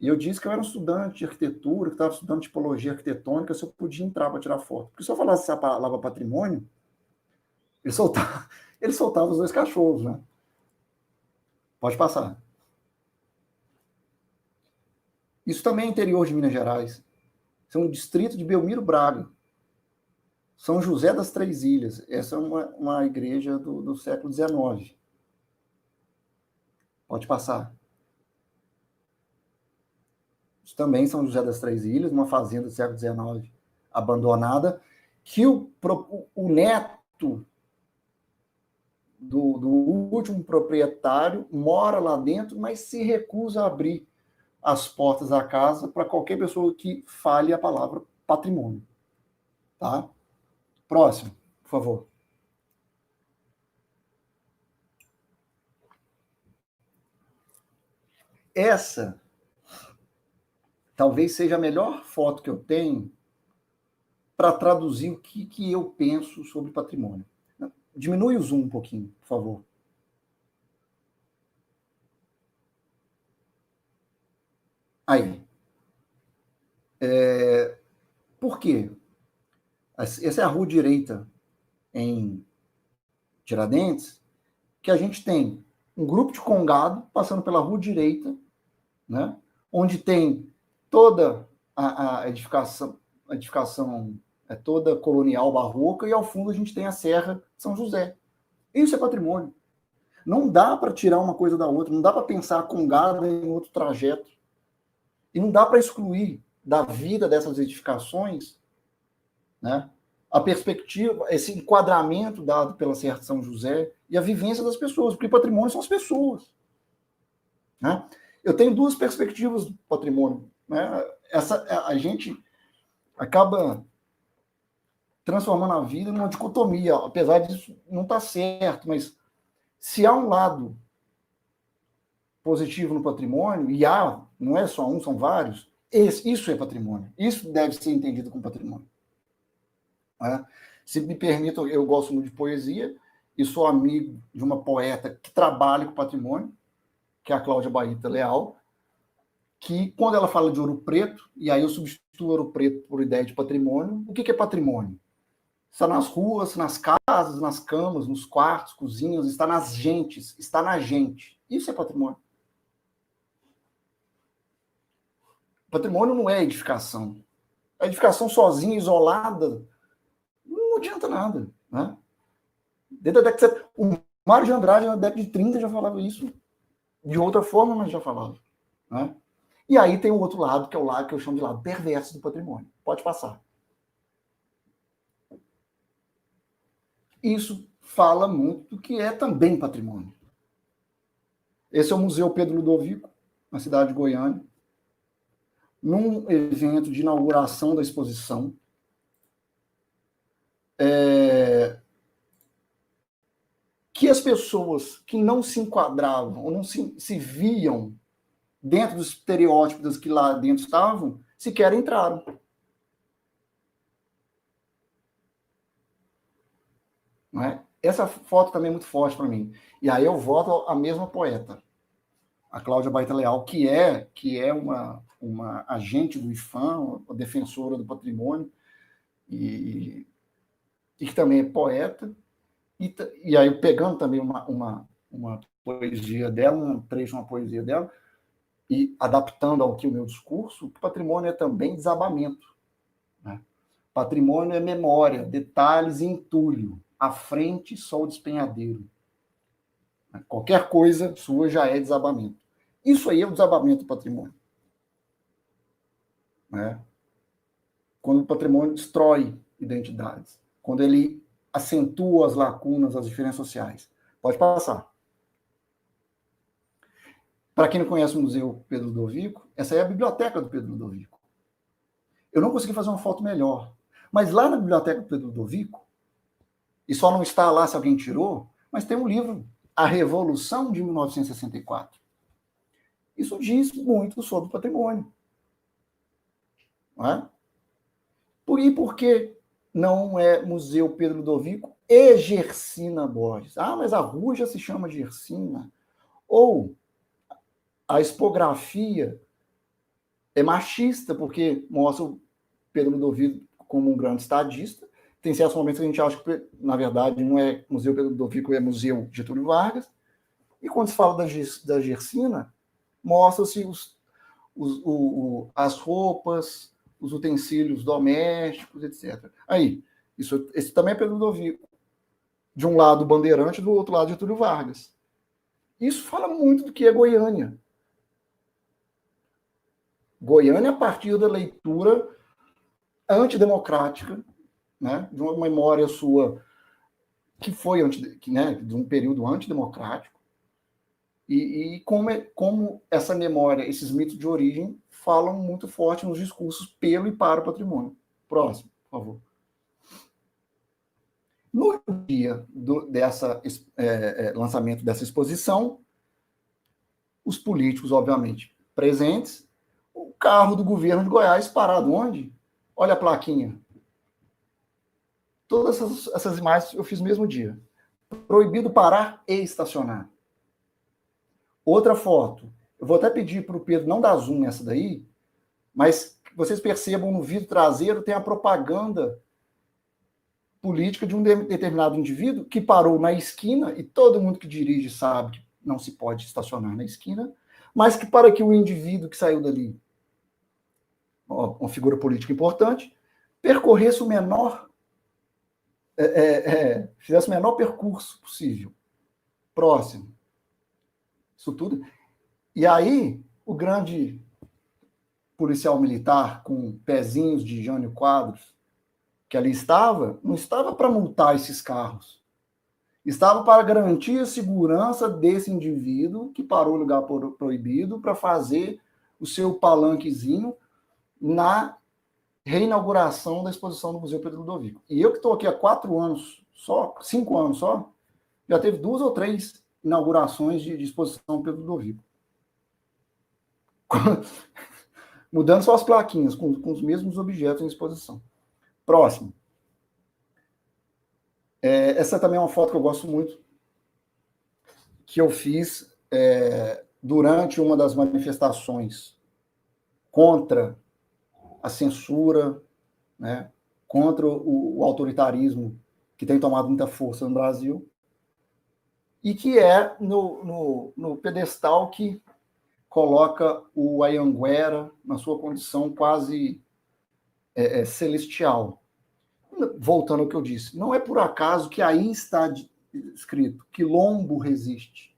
E eu disse que eu era um estudante de arquitetura, que estava estudando tipologia arquitetônica, se eu podia entrar para tirar foto. Porque se eu falasse a palavra patrimônio, ele soltava os 2 cachorros, né? Pode passar. Isso também é interior de Minas Gerais. Isso é um distrito de Belmiro Braga. São José das Três Ilhas. Essa é uma igreja do século XIX. Pode passar. Isso também São José das Três Ilhas, uma fazenda do século XIX abandonada, que o neto do último proprietário mora lá dentro, mas se recusa a abrir as portas da casa para qualquer pessoa que fale a palavra patrimônio. Tá? Próximo, por favor. Essa talvez seja a melhor foto que eu tenho para traduzir o que eu penso sobre patrimônio. Diminui o zoom um pouquinho, por favor. Aí. Por quê? Essa é a rua direita em Tiradentes, que a gente tem um grupo de congado passando pela rua direita, né, onde tem toda a edificação toda colonial barroca, e ao fundo a gente tem a Serra de São José. Isso é patrimônio. Não dá para tirar uma coisa da outra, não dá para pensar a congada em outro trajeto. E não dá para excluir da vida dessas edificações, né, a perspectiva, esse enquadramento dado pela Serra de São José e a vivência das pessoas, porque patrimônio são as pessoas. Né? Eu tenho 2 perspectivas do patrimônio. Né? A gente acaba transformando a vida numa dicotomia, apesar disso não estar certo, mas se há um lado positivo no patrimônio, e não é só um, são vários, isso é patrimônio. Isso deve ser entendido como patrimônio. Né? Se me permitam, eu gosto muito de poesia e sou amigo de uma poeta que trabalha com patrimônio, que é a Cláudia Baita Leal, que quando ela fala de Ouro Preto, e aí eu substituo Ouro Preto por ideia de patrimônio, o que é patrimônio? Está nas ruas, nas casas, nas camas, nos quartos, cozinhas, está nas gentes, está na gente. Isso é patrimônio. Patrimônio não é edificação. A edificação sozinha, isolada, não adianta nada. Né? Desde a década o Mário de Andrade, na década de 30, já falava isso. De outra forma, mas já falava. Né? E aí tem o outro lado, que é o lado que eu chamo de lado perverso do patrimônio. Pode passar. Isso fala muito do que é também patrimônio. Esse é o Museu Pedro Ludovico, na cidade de Goiânia. Num evento de inauguração da exposição, que as pessoas que não se enquadravam, ou não se viam dentro dos estereótipos que lá dentro estavam, sequer entraram. Não é? Essa foto também é muito forte para mim. E aí eu volto à mesma poeta, a Cláudia Baita Leal, que é uma agente do IFAM, uma defensora do patrimônio, e que também é poeta. E aí, pegando também uma poesia dela, um trecho de uma poesia dela, e adaptando ao que o meu discurso, o patrimônio é também desabamento. Né? Patrimônio é memória, detalhes e entulho. À frente, só o despenhadeiro. Qualquer coisa sua já é desabamento. Isso aí é o desabamento do patrimônio. Né? Quando o patrimônio destrói identidades. Quando ele acentua as lacunas, as diferenças sociais. Pode passar. Para quem não conhece o Museu Pedro Ludovico, essa é a biblioteca do Pedro Ludovico. Eu não consegui fazer uma foto melhor. Mas lá na biblioteca do Pedro Ludovico, e só não está lá se alguém tirou, mas tem um livro, A Revolução de 1964. Isso diz muito sobre o patrimônio. Não é? E por que não é Museu Pedro Ludovico e Gersina Borges? Ah, mas a rua já se chama Gersina. Ou a expografia é machista, porque mostra o Pedro Ludovico como um grande estadista. Tem certos momentos que a gente acha que, na verdade, não é Museu Pedro Ludovico, é Museu Getúlio Vargas. E quando se fala da Gersina, mostra-se as roupas, os utensílios domésticos, etc. Aí, esse também é Pedro Ludovico. De um lado, Bandeirante, do outro lado, Getúlio Vargas. Isso fala muito do que é Goiânia. Goiânia, a partir da leitura antidemocrática, né, de uma memória sua que foi de um período antidemocrático, e como essa memória, esses mitos de origem, falam muito forte nos discursos pelo e para o patrimônio. Próximo, por favor. No dia lançamento dessa exposição, os políticos, obviamente, presentes, o carro do governo de Goiás parado onde? Olha a plaquinha. Todas essas imagens eu fiz no mesmo dia. Proibido parar e estacionar. Outra foto. Eu vou até pedir para o Pedro não dar zoom nessa daí, mas vocês percebam no vidro traseiro tem a propaganda política de um determinado indivíduo que parou na esquina, e todo mundo que dirige sabe que não se pode estacionar na esquina, mas que para que o indivíduo que saiu dali, uma figura política importante, percorresse o menor fizesse o menor percurso possível. Próximo. Isso tudo. E aí, o grande policial militar, com pezinhos de Jânio Quadros, que ali estava, não estava para multar esses carros. Estava para garantir a segurança desse indivíduo que parou no lugar proibido para fazer o seu palanquezinho na reinauguração da exposição do Museu Pedro Ludovico. E eu que estou aqui há 4 anos só, 5 anos só, já teve 2 ou 3 inaugurações de exposição Pedro Ludovico. Mudando só as plaquinhas, com os mesmos objetos em exposição. Próximo. Essa também é uma foto que eu gosto muito, que eu fiz durante uma das manifestações contra a censura, né, contra o autoritarismo que tem tomado muita força no Brasil, e que é no pedestal que coloca o Anhanguera na sua condição quase celestial. Voltando ao que eu disse, não é por acaso que aí está escrito Quilombo resiste.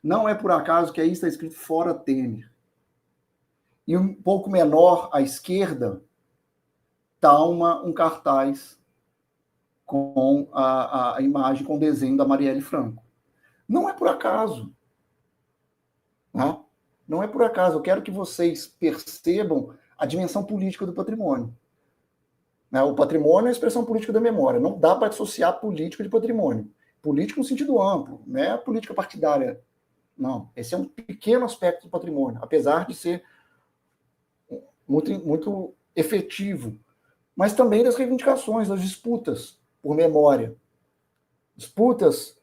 Não é por acaso que aí está escrito fora Temer. E um pouco menor à esquerda está um cartaz com a imagem, com o desenho da Marielle Franco. Não é por acaso. Né? Não é por acaso. Eu quero que vocês percebam a dimensão política do patrimônio. Né? O patrimônio é a expressão política da memória. Não dá para dissociar político de patrimônio. Político no sentido amplo, não é a política partidária. Não. Esse é um pequeno aspecto do patrimônio, apesar de ser muito, muito efetivo. Mas também das reivindicações, das disputas por memória. Disputas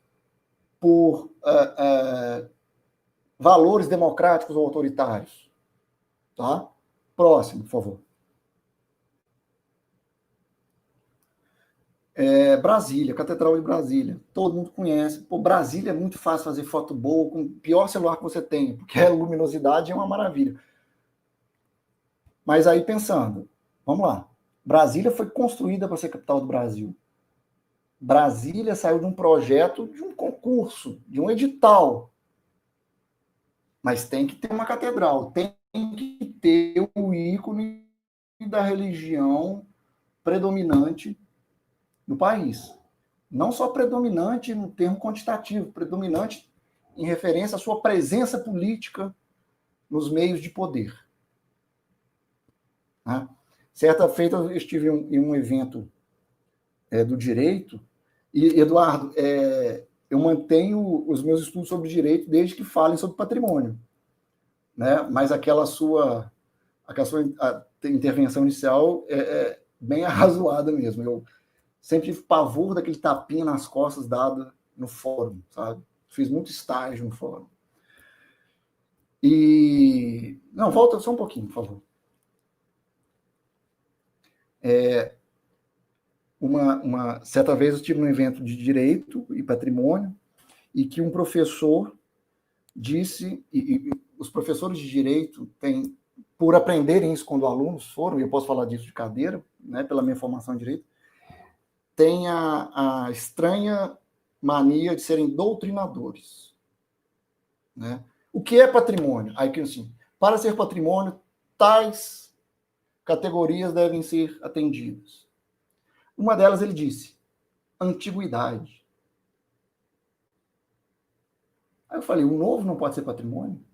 por valores democráticos ou autoritários. Tá? Próximo, por favor. Brasília, Catedral de Brasília. Todo mundo conhece. Pô, Brasília é muito fácil fazer foto boa com o pior celular que você tem, porque a luminosidade é uma maravilha. Mas aí pensando, vamos lá. Brasília foi construída para ser capital do Brasil. Brasília saiu de um projeto, de um concurso, de um edital. Mas tem que ter uma catedral, tem que ter o ícone da religião predominante no país. Não só predominante no termo quantitativo, predominante em referência à sua presença política nos meios de poder. Né? Certa feita, eu estive em um evento do direito, e, Eduardo, eu mantenho os meus estudos sobre direito desde que falem sobre patrimônio. Né? Mas aquela sua intervenção inicial é bem arrazoada mesmo. Eu sempre tive pavor daquele tapinha nas costas dado no fórum, sabe? Fiz muito estágio no fórum. Não, volta só um pouquinho, por favor. Certa vez eu estive num evento de direito e patrimônio, e que um professor disse, e os professores de direito têm, por aprenderem isso quando alunos foram, e eu posso falar disso de cadeira, né, pela minha formação em direito, tem a estranha mania de serem doutrinadores. Né? O que é patrimônio? Aí que assim, para ser patrimônio, tais categorias devem ser atendidas. Uma delas ele disse, antiguidade. Aí eu falei, o novo não pode ser patrimônio? Ele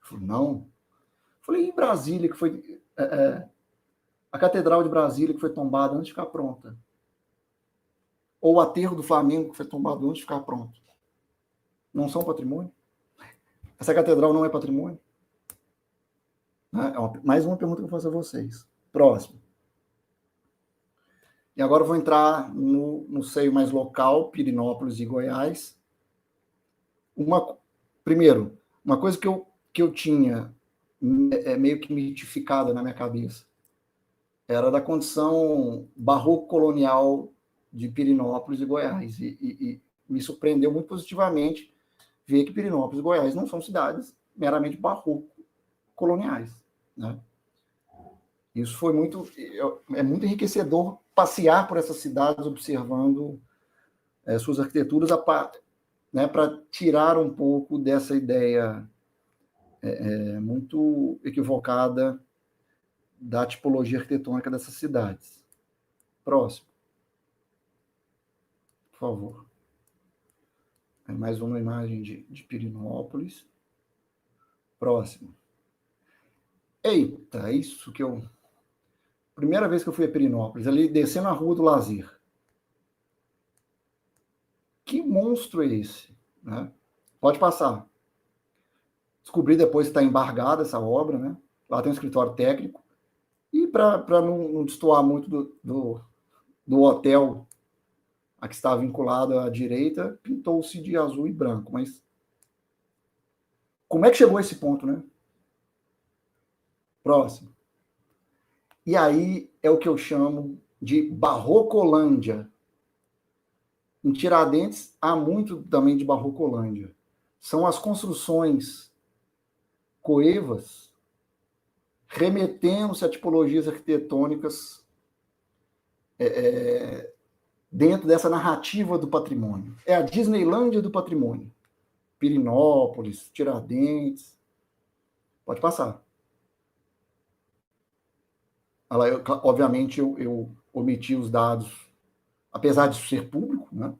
falou, não. Eu falei, e Brasília, que foi a Catedral de Brasília, que foi tombada antes de ficar pronta? Ou o aterro do Flamengo, que foi tombado antes de ficar pronto? Não são patrimônio? Essa catedral não é patrimônio? Mais uma pergunta que eu faço a vocês. Próximo. E agora eu vou entrar no seio mais local, Pirenópolis e Goiás. Primeiro, uma coisa que eu tinha meio que mitificada na minha cabeça era da condição barroco-colonial de Pirenópolis e Goiás. E me surpreendeu muito positivamente ver que Pirenópolis e Goiás não são cidades meramente barroco-coloniais. Né? Isso foi muito enriquecedor passear por essas cidades observando suas arquiteturas, né, para tirar um pouco dessa ideia muito equivocada da tipologia arquitetônica dessas cidades. Próximo. Por favor. Mais uma imagem de Pirenópolis. Próximo. Eita, isso que eu... Primeira vez que eu fui a Pirenópolis, ali descendo a Rua do Lazer. Que monstro é esse? Né? Pode passar. Descobri depois que está embargada essa obra, né? Lá tem um escritório técnico. E para não destoar muito do hotel a que está vinculado à direita, pintou-se de azul e branco. Mas como é que chegou a esse ponto, né? Próximo. E aí é o que eu chamo de Barrocolândia. Em Tiradentes há muito também de Barrocolândia. São as construções coevas remetendo-se a tipologias arquitetônicas dentro dessa narrativa do patrimônio. É a Disneylândia do patrimônio. Pirinópolis, Tiradentes. Pode passar. Obviamente, eu omiti os dados, apesar de ser público, né?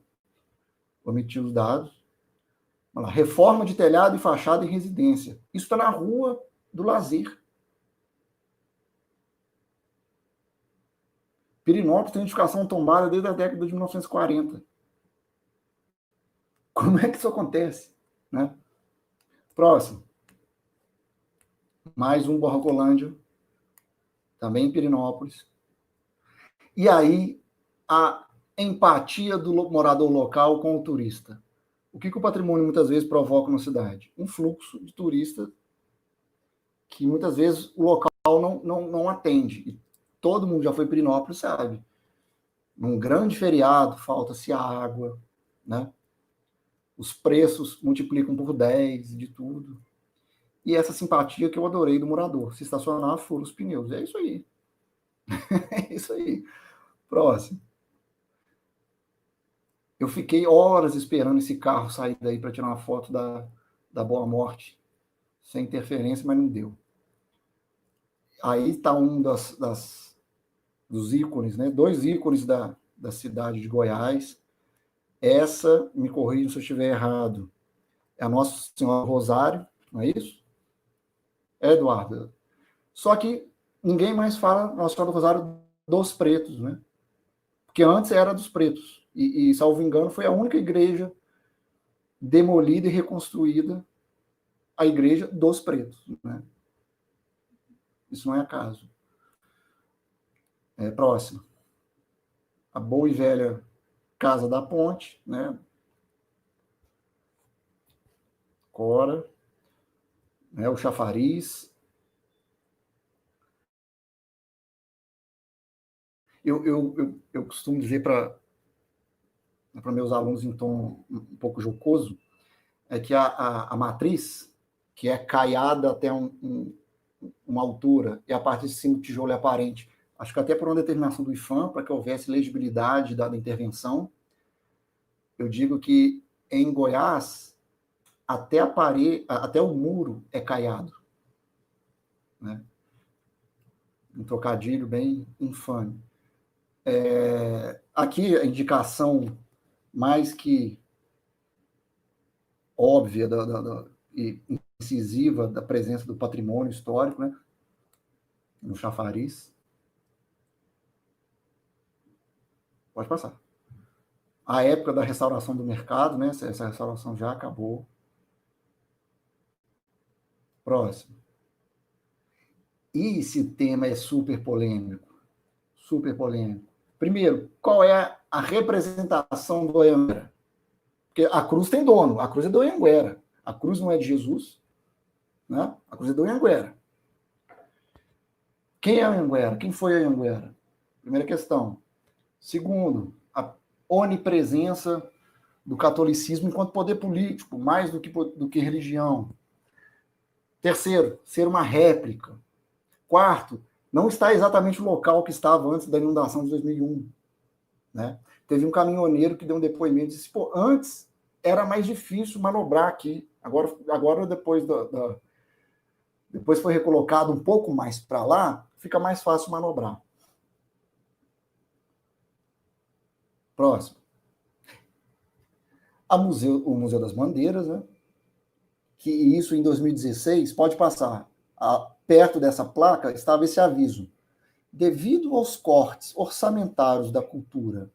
Omiti os dados. Olha lá, reforma de telhado e fachada em residência. Isso está na Rua do Lazer. Pirinópolis tem edificação tombada desde a década de 1940. Como é que isso acontece? Né? Próximo. Mais um Barrocolândia, também em Pirinópolis. E aí, a empatia do morador local com o turista. O que o patrimônio muitas vezes provoca na cidade? Um fluxo de turistas que muitas vezes o local não atende. E todo mundo já foi em Pirinópolis, sabe? Num grande feriado, falta-se água, né? Os preços multiplicam por 10 de tudo. E essa simpatia que eu adorei do morador. Se estacionar, fura os pneus. É isso aí. É isso aí. Próximo. Eu fiquei horas esperando esse carro sair daí para tirar uma foto da Boa Morte, sem interferência, mas não deu. Aí está um dos ícones, né? 2 ícones da cidade de Goiás. Essa, me corrija se eu estiver errado, é a Nossa Senhora Rosário, não é isso? É, Eduardo. Só que ninguém mais fala Nossa Senhora do Rosário dos pretos, né? Porque antes era dos pretos. E, salvo engano, foi a única igreja demolida e reconstruída, a igreja dos pretos, né? Isso não é acaso. Próximo. A boa e velha Casa da Ponte, né? Cora, né? O chafariz. Eu costumo dizer para meus alunos em tom um pouco jocoso, é que a matriz, que é caiada até uma altura, e a parte de cima do tijolo é aparente, acho que até por uma determinação do IFAM, para que houvesse legibilidade da intervenção, eu digo que em Goiás, até a parede, até o muro é caiado. Né? Um trocadilho bem infame. Aqui a indicação mais que óbvia e incisiva da presença do patrimônio histórico, né? No chafariz. Pode passar. A época da restauração do mercado, né? Essa restauração já acabou. Próximo. E esse tema é super polêmico. Super polêmico. Primeiro, qual é a representação do Anhanguera? Porque a cruz tem dono, a cruz é do Anhanguera. A cruz não é de Jesus, né? A cruz é do Anhanguera. Quem é Anhanguera? Quem foi Anhanguera? Primeira questão. Segundo, a onipresença do catolicismo enquanto poder político, mais do que religião. Terceiro, ser uma réplica. Quarto, não está exatamente no local que estava antes da inundação de 2001. Né? Teve um caminhoneiro que deu um depoimento e disse, antes era mais difícil manobrar aqui. Agora depois depois foi recolocado um pouco mais para lá, fica mais fácil manobrar. Próximo. O Museu das Bandeiras, né? Que isso em 2016, pode passar, perto dessa placa estava esse aviso. Devido aos cortes orçamentários da cultura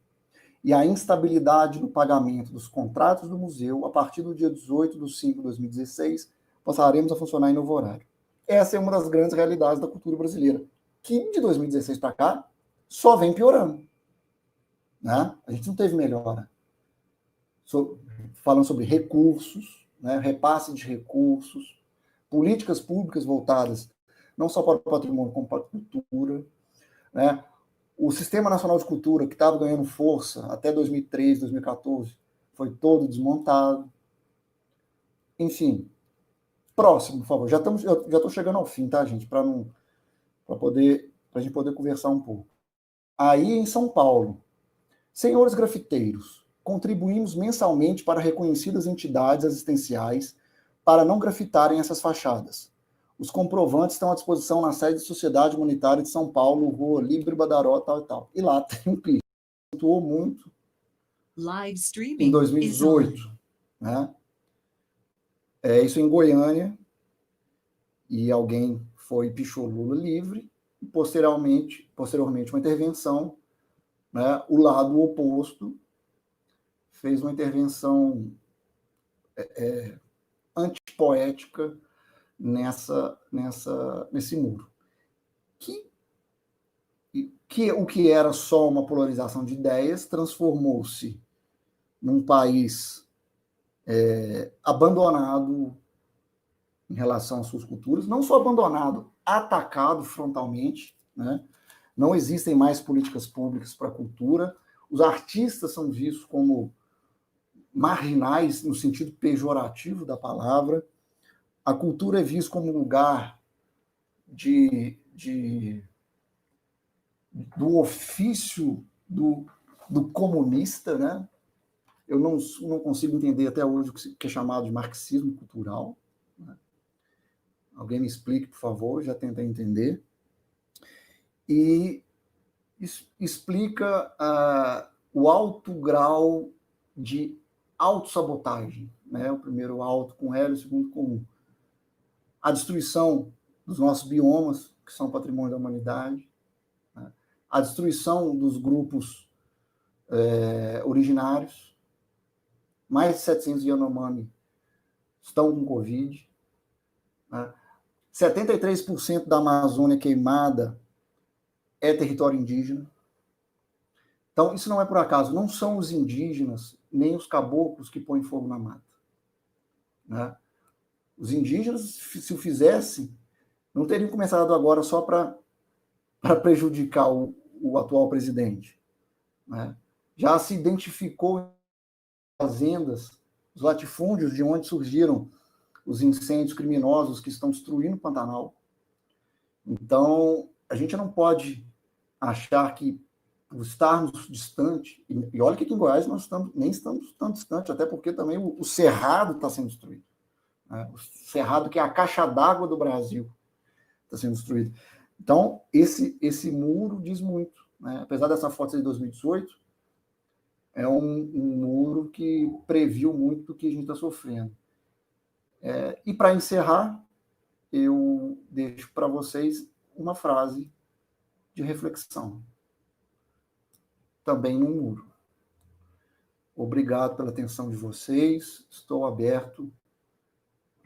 e à instabilidade no pagamento dos contratos do museu, a partir do dia 18/5/2016, passaremos a funcionar em novo horário. Essa é uma das grandes realidades da cultura brasileira, que de 2016 para cá só vem piorando. Né? A gente não teve melhora. Falando sobre recursos, né? Repasse de recursos, políticas públicas voltadas não só para o patrimônio, como para a cultura. Né? O Sistema Nacional de Cultura, que estava ganhando força até 2013, 2014, foi todo desmontado. Enfim, próximo, por favor. Já estou chegando ao fim, tá, gente? Para a gente poder conversar um pouco. Aí, em São Paulo, senhores grafiteiros, contribuímos mensalmente para reconhecidas entidades assistenciais para não grafitarem essas fachadas. Os comprovantes estão à disposição na sede da Sociedade Humanitária de São Paulo, Rua Libre Badaró, tal e tal. E lá tem um clipe. Atuou muito em 2018. Né? Isso em Goiânia. E alguém foi e pichou Lula livre. E posteriormente uma intervenção, né? O lado oposto fez uma intervenção antipoética nesse muro. O que era só uma polarização de ideias transformou-se num país abandonado em relação às suas culturas, não só abandonado, atacado frontalmente, né? Não existem mais políticas públicas para a cultura, os artistas são vistos como marginais no sentido pejorativo da palavra, a cultura é vista como um lugar do ofício do comunista, né? Eu não consigo entender até hoje o que é chamado de marxismo cultural. Né? Alguém me explique, por favor, já tentei entender. E explica o alto grau de autossabotagem, né? O primeiro alto com L, o segundo com U. A destruição dos nossos biomas, que são patrimônio da humanidade, né? A destruição dos grupos originários. Mais de 700 Yanomami estão com Covid. Né? 73% da Amazônia queimada é território indígena. Então, isso não é por acaso. Não são os indígenas, nem os caboclos que põem fogo na mata. Né? Os indígenas, se o fizessem, não teriam começado agora só para prejudicar o atual presidente. Né? Já se identificou fazendas, os latifúndios de onde surgiram os incêndios criminosos que estão destruindo o Pantanal. Então, a gente não pode achar que, por estarmos distante, e olha que aqui em Goiás nós nem estamos tão distantes, até porque também o Cerrado está sendo destruído. Né? O Cerrado, que é a caixa d'água do Brasil, está sendo destruído. Então, esse muro diz muito. Né? Apesar dessa foto ser de 2018, é um muro que previu muito do que a gente está sofrendo. E para encerrar, eu deixo para vocês uma frase de reflexão. Também no muro. Obrigado pela atenção de vocês. Estou aberto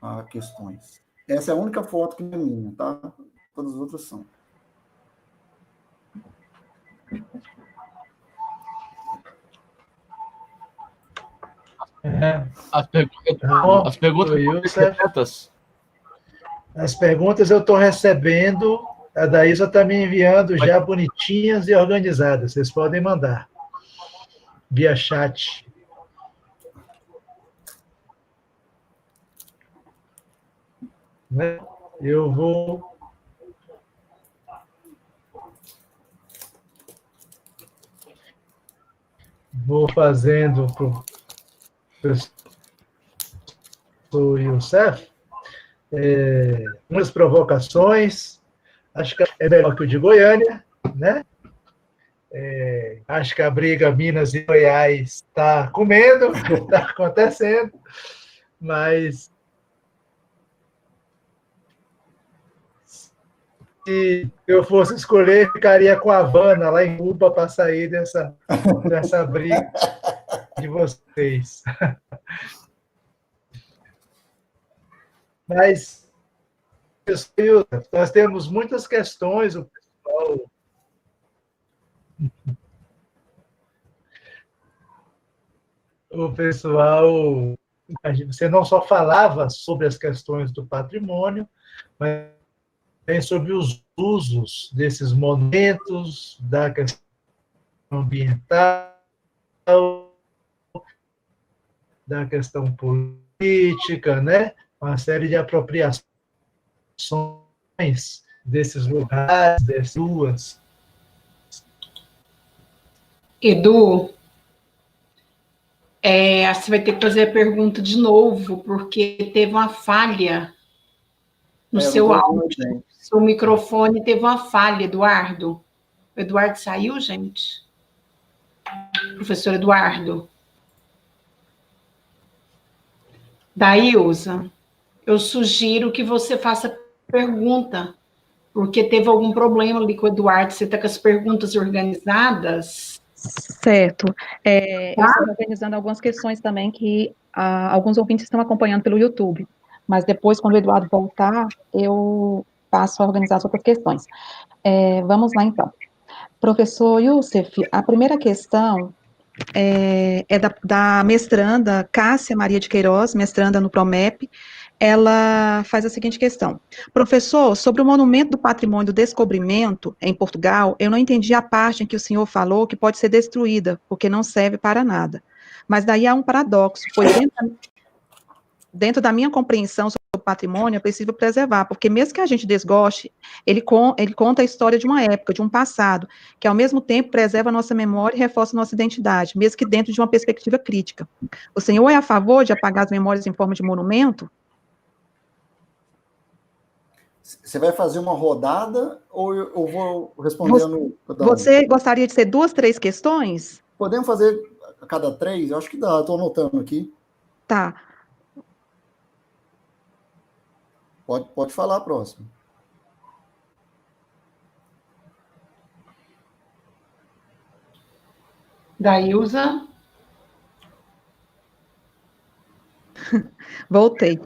a questões. Essa é a única foto que é minha, tá? Todas as outras são. As perguntas. As perguntas eu estou recebendo, a Daísa está me enviando já bonitinhas e organizadas. Vocês podem mandar via chat. Eu vou fazendo para o professor Youssef umas provocações. Acho que é melhor que o de Goiânia, né? Acho que a briga Minas e Goiás está comendo, está acontecendo, mas se eu fosse escolher, ficaria com a Havana lá em Cuba para sair dessa briga de vocês. Mas, nós temos muitas questões, você não só falava sobre as questões do patrimônio, mas também sobre os usos desses monumentos, da questão ambiental, da questão política, né? Uma série de apropriações desses lugares, dessas ruas. Edu, você vai ter que fazer a pergunta de novo, porque teve uma falha no seu áudio. Seu microfone teve uma falha, Eduardo. O Eduardo saiu, gente? Professor Eduardo. Daílza, eu sugiro que você faça pergunta, porque teve algum problema ali com o Eduardo. Você está com as perguntas organizadas? Certo. Eu estou organizando algumas questões também que alguns ouvintes estão acompanhando pelo YouTube, mas depois, quando o Eduardo voltar, eu passo a organizar as outras questões. Vamos lá, então. Professor Youssef, a primeira questão é da mestranda Cássia Maria de Queiroz, mestranda no PROMEP. Ela faz a seguinte questão: professor, sobre o monumento do patrimônio do descobrimento em Portugal, eu não entendi a parte em que o senhor falou que pode ser destruída, porque não serve para nada. Mas daí há um paradoxo, pois dentro da minha compreensão sobre o patrimônio, é preciso preservar, porque mesmo que a gente desgoste, ele conta a história de uma época, de um passado, que ao mesmo tempo preserva a nossa memória e reforça a nossa identidade, mesmo que dentro de uma perspectiva crítica. O senhor é a favor de apagar as memórias em forma de monumento? Você vai fazer uma rodada ou eu vou respondendo? Você gostaria de ser 2, 3 questões? Podemos fazer a cada 3? Eu acho que dá, estou anotando aqui. Tá. Pode falar a próxima. Daílza? Voltei.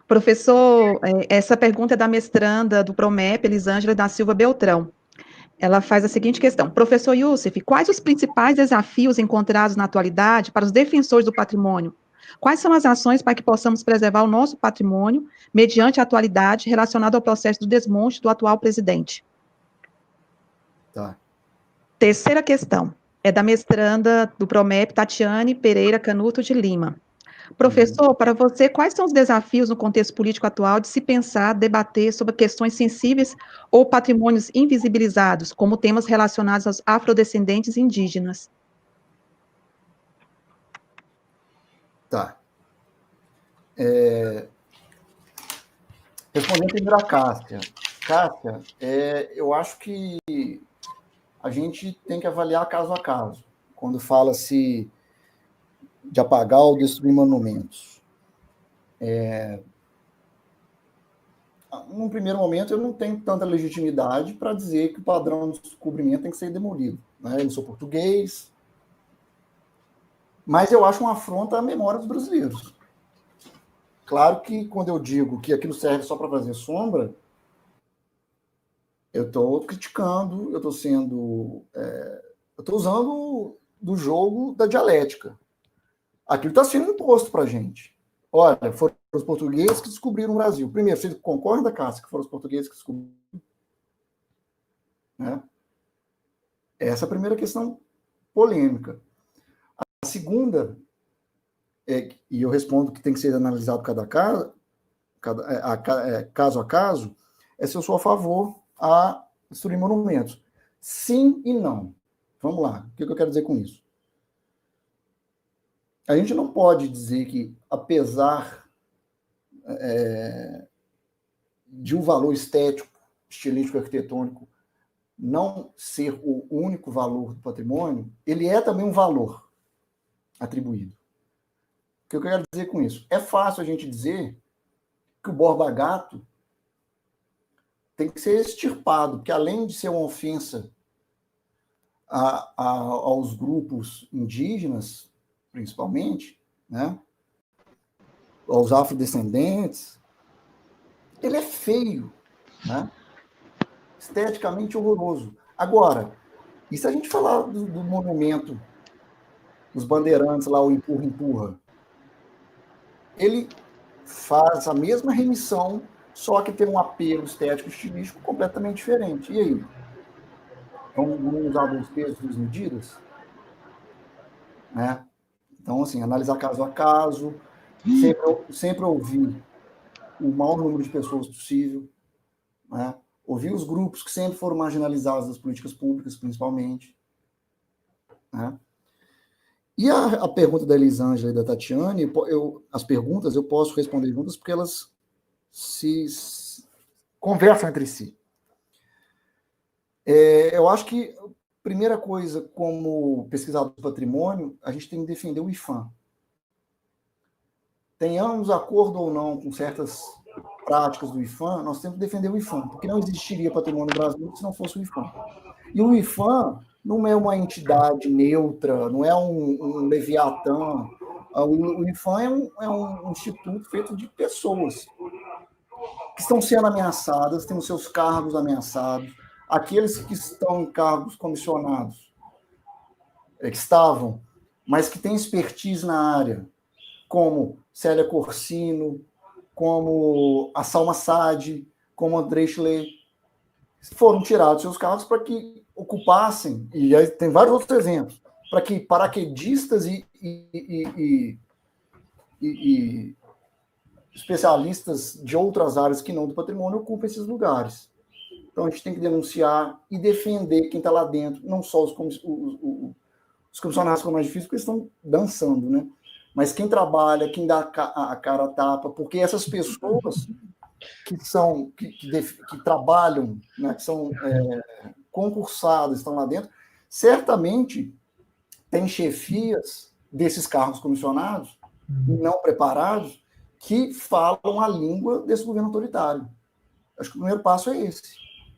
Professor, essa pergunta é da mestranda do PROMEP, Elisângela da Silva Beltrão. Ela faz a seguinte questão: professor Youssef, quais os principais desafios encontrados na atualidade para os defensores do patrimônio? Quais são as ações para que possamos preservar o nosso patrimônio mediante a atualidade relacionada ao processo do desmonte do atual presidente? Tá. Terceira questão é da mestranda do PROMEP, Tatiane Pereira Canuto de Lima. Professor, para você, quais são os desafios no contexto político atual de se pensar, debater sobre questões sensíveis ou patrimônios invisibilizados, como temas relacionados aos afrodescendentes e indígenas? Tá. Respondendo primeiro a Cássia. Cássia, eu acho que a gente tem que avaliar caso a caso, quando fala-se de apagar ou destruir monumentos. Num primeiro momento, eu não tenho tanta legitimidade para dizer que o padrão de descobrimento tem que ser demolido. Né? Eu não sou português, mas eu acho uma afronta à memória dos brasileiros. Claro que, quando eu digo que aquilo serve só para fazer sombra, eu estou criticando, eu estou sendo... eu estou usando do jogo da dialética. Aquilo está sendo imposto para a gente. Olha, foram os portugueses que descobriram o Brasil. Primeiro, você concorda, Cássia, que foram os portugueses que descobriram? Né? Essa é a primeira questão polêmica. A segunda, e eu respondo que tem que ser analisado caso a caso, é se eu sou a favor a destruir monumentos. Sim e não. Vamos lá. O que eu quero dizer com isso? A gente não pode dizer que, apesar de um valor estético, estilístico, arquitetônico, não ser o único valor do patrimônio, ele é também um valor atribuído. O que eu quero dizer com isso? É fácil a gente dizer que o Borba Gato tem que ser extirpado, porque além de ser uma ofensa aos grupos indígenas, principalmente, né, aos afrodescendentes, ele é feio, né? Esteticamente horroroso. Agora, e se a gente falar do monumento dos bandeirantes lá, o Empurra, Empurra, ele faz a mesma remissão, só que tem um apelo estético estilístico completamente diferente. E aí? Vamos usar dois pesos, duas medidas? Né? Então, assim, analisar caso a caso, sempre ouvir o maior número de pessoas possível, né? Ouvir os grupos que sempre foram marginalizados das políticas públicas, principalmente. Né? E a pergunta da Elisângela e da Tatiane, as perguntas eu posso responder juntas porque elas se conversam entre si. Eu acho que a primeira coisa, como pesquisador do patrimônio, a gente tem que defender o IPHAN. Tenhamos acordo ou não com certas práticas do IPHAN, nós temos que defender o IPHAN, porque não existiria patrimônio brasileiro se não fosse o IPHAN. E o IPHAN não é uma entidade neutra, não é um leviatã. O IPHAN é um instituto feito de pessoas que estão sendo ameaçadas, têm os seus cargos ameaçados. Aqueles que estão em cargos comissionados, que estavam, mas que têm expertise na área, como Célia Corsino, como a Salma Saad, como André Schlee, foram tirados seus cargos para que ocupassem, e aí tem vários outros exemplos, para que paraquedistas e especialistas de outras áreas que não do patrimônio ocupem esses lugares. Então a gente tem que denunciar e defender quem está lá dentro, não só os comissionados, como é mais difícil, porque eles estão dançando, né? Mas quem trabalha, quem dá a cara a tapa, porque essas pessoas que trabalham, né, que são concursadas, estão lá dentro, certamente têm chefias desses cargos comissionados, não preparados, que falam a língua desse governo autoritário. Acho que o primeiro passo é esse.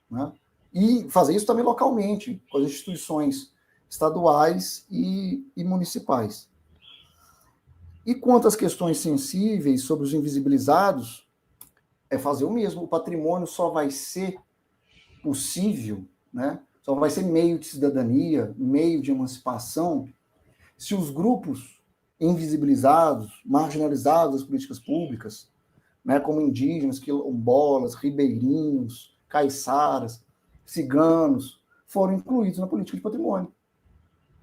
Né? E fazer isso também localmente, com as instituições estaduais e municipais. E quanto às questões sensíveis sobre os invisibilizados, é fazer o mesmo. O patrimônio só vai ser possível, né? Só vai ser meio de cidadania, meio de emancipação, se os grupos invisibilizados, marginalizados das políticas públicas, né, como indígenas, quilombolas, ribeirinhos, caiçaras, ciganos, foram incluídos na política de patrimônio.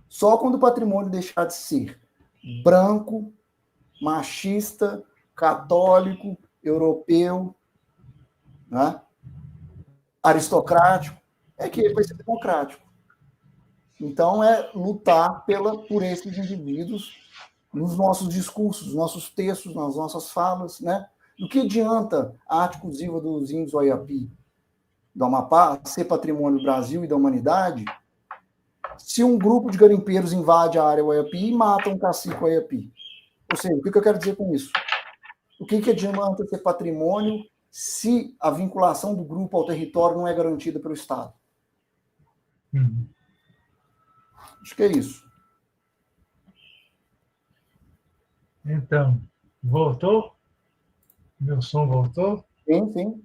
Só quando o patrimônio deixar de ser branco, machista, católico, europeu, né, aristocrático, é que ele vai ser democrático. Então, é lutar por esses indivíduos nos nossos discursos, nos nossos textos, nas nossas falas, né? Do que adianta a arte inclusiva dos índios Oiapi, do Amapá, ser patrimônio do Brasil e da humanidade, se um grupo de garimpeiros invade a área Oiapi e mata um cacique Oiapi? Ou seja, o que eu quero dizer com isso? O que adianta ser patrimônio se a vinculação do grupo ao território não é garantida pelo Estado? Acho que é isso. Então, voltou? Meu som voltou? Sim, sim.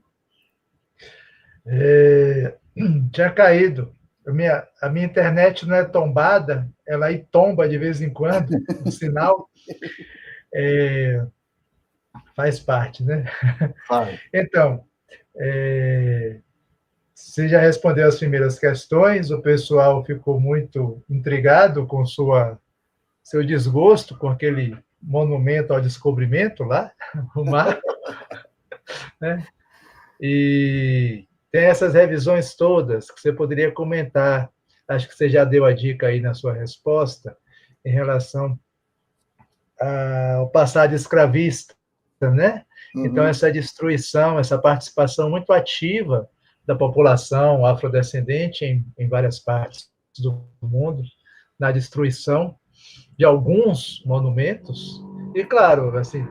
Tinha caído. A minha internet não é tombada, ela aí tomba de vez em quando, o sinal. Faz parte, né? Vai. Então, você já respondeu as primeiras questões, o pessoal ficou muito intrigado com seu desgosto com aquele monumento ao descobrimento lá, o mar, né? E tem essas revisões todas que você poderia comentar. Acho que você já deu a dica aí na sua resposta em relação ao passado escravista, né? Uhum. Então, essa destruição, essa participação muito ativa da população afrodescendente em várias partes do mundo, na destruição de alguns monumentos, e claro, assim,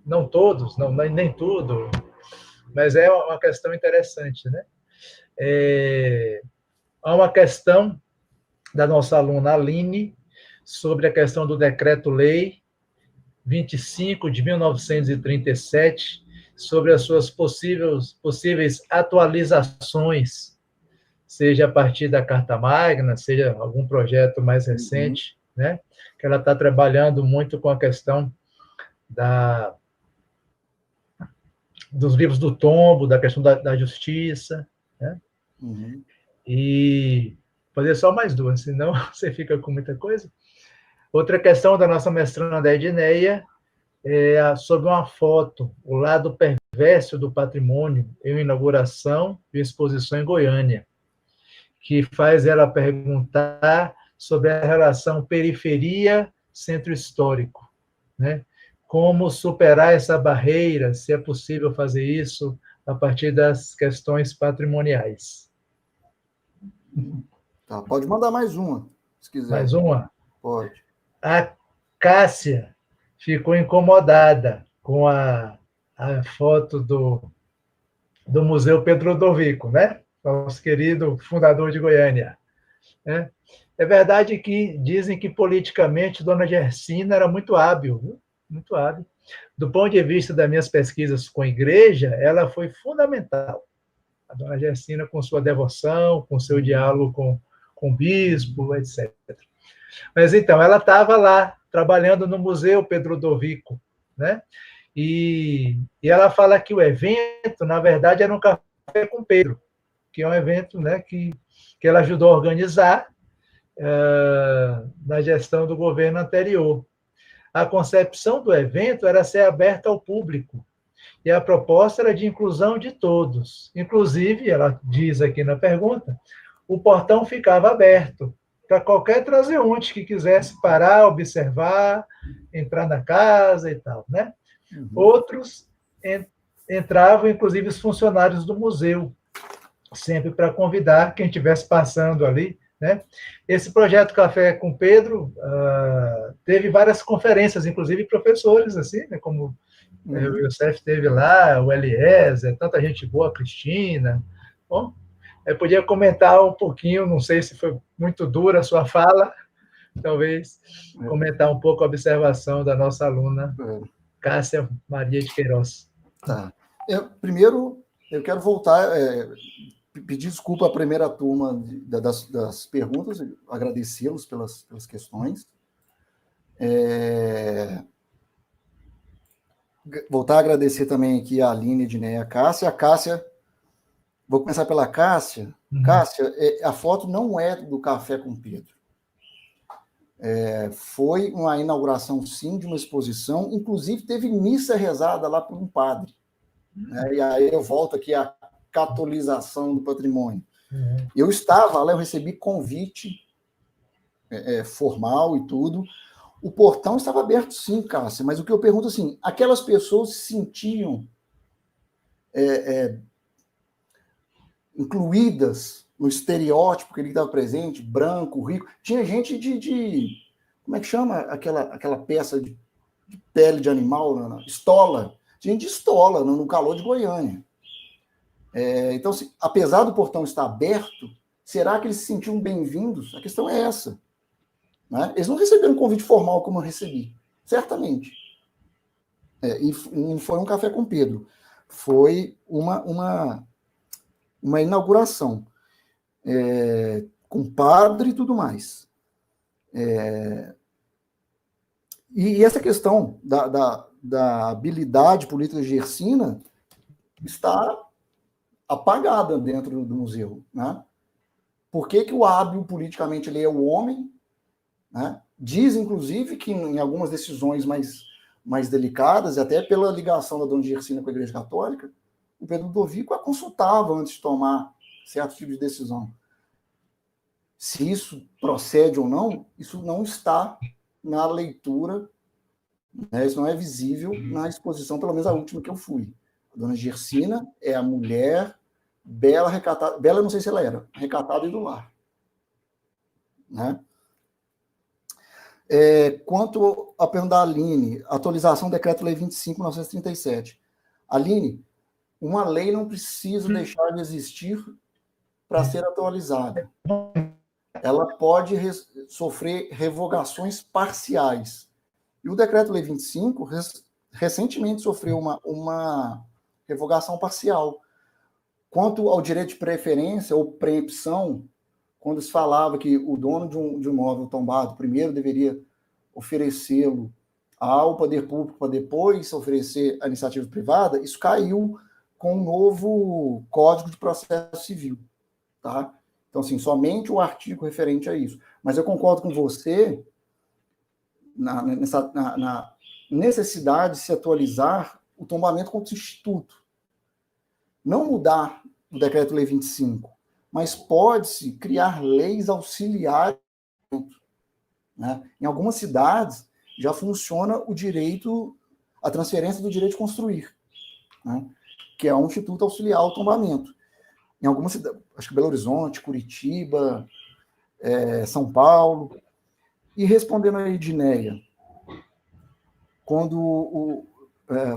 não todos, nem tudo, mas é uma questão interessante, né? Há uma questão da nossa aluna Aline sobre a questão do decreto-lei 25 de 1937, sobre as suas possíveis atualizações, seja a partir da Carta Magna, seja algum projeto mais recente, né? Que ela está trabalhando muito com a questão dos livros do tombo, da questão da justiça, né? E fazer só mais duas, senão você fica com muita coisa. Outra questão da nossa mestranda Edneia é sobre uma foto, o lado perverso do patrimônio, em inauguração e exposição em Goiânia, que faz ela perguntar sobre a relação periferia-centro histórico, né? Como superar essa barreira, se é possível fazer isso a partir das questões patrimoniais. Tá, pode mandar mais uma, se quiser. Mais uma? Pode. A Cássia ficou incomodada com a foto do Museu Pedro Ludovico, né? Nosso querido fundador de Goiânia, né? É verdade que dizem que politicamente Dona Gersina era muito hábil, viu? Muito hábil. Do ponto de vista das minhas pesquisas com a igreja, ela foi fundamental. A Dona Gersina, com sua devoção, com seu diálogo com o bispo, etc. Mas então, ela estava lá, trabalhando no Museu Pedro Ludovico, né? E ela fala que o evento, na verdade, era um café com Pedro, que é um evento, né, que ela ajudou a organizar na gestão do governo anterior. A concepção do evento era ser aberta ao público, e a proposta era de inclusão de todos. Inclusive, ela diz aqui na pergunta, o portão ficava aberto para qualquer transeunte que quisesse parar, observar, entrar na casa e tal, né? Outros entravam, inclusive, os funcionários do museu, sempre para convidar quem estivesse passando ali, né? Esse projeto Café com Pedro teve várias conferências, inclusive professores, assim, né? Como o Youssef teve lá, o Eliezer, tanta gente boa, a Cristina. Bom, eu podia comentar um pouquinho, não sei se foi muito dura a sua fala, talvez comentar um pouco a observação da nossa aluna, Cássia Maria de Queiroz. Tá. Primeiro, eu quero voltar, pedir desculpa à primeira turma das perguntas, agradecê-los pelas questões. Voltar a agradecer também aqui a Aline, Edneia, a Cássia. A Cássia, vou começar pela Cássia. Cássia, a foto não é do Café com Pedro. Foi uma inauguração, sim, de uma exposição. Inclusive, teve missa rezada lá por um padre. Né? E aí eu volto aqui à catolização do patrimônio. Eu estava lá, eu recebi convite formal e tudo. O portão estava aberto, sim, Cássia, mas o que eu pergunto assim, aquelas pessoas se sentiam incluídas no estereótipo que ele estava presente, branco, rico. Tinha gente como é que chama aquela peça de pele de animal, estola. Tinha gente de estola, no calor de Goiânia. Então, apesar do portão estar aberto, será que eles se sentiam bem-vindos? A questão é essa. Né? Eles não receberam um convite formal como eu recebi, certamente. E não foi um Café com Pedro. Foi uma inauguração com padre e tudo mais. E essa questão da habilidade política de Gersina está apagada dentro do museu. Né? Por que o hábil politicamente ele é o homem? Né? Diz, inclusive, que em algumas decisões mais delicadas, e até pela ligação da dona Gersina com a Igreja Católica, o Pedro Ludovico a consultava antes de tomar certo tipo de decisão. Se isso procede ou não, isso não está na leitura, né? Isso não é visível na exposição, pelo menos a última que eu fui. A dona Gersina é a mulher bela, recatada, bela eu não sei se ela era, recatada e do lar. Né? Quanto à pergunta da Aline, atualização do Decreto-Lei 25/1937. Aline, uma lei não precisa deixar de existir para ser atualizada. Ela pode sofrer revogações parciais. E o Decreto-Lei 25 recentemente sofreu uma revogação parcial. Quanto ao direito de preferência ou preempção, quando se falava que o dono de um imóvel tombado primeiro deveria oferecê-lo ao poder público para depois oferecer à iniciativa privada, isso caiu com um novo Código de Processo Civil. Tá? Então, assim, somente o artigo referente a isso. Mas eu concordo com você na necessidade de se atualizar o tombamento como instituto. Não mudar o Decreto-Lei 25, mas pode-se criar leis auxiliares. Né? Em algumas cidades já funciona o direito, a transferência do direito de construir, né? Que é um instituto auxiliar ao tombamento. Em algumas cidades, acho que Belo Horizonte, Curitiba, São Paulo. E respondendo a Edneia, quando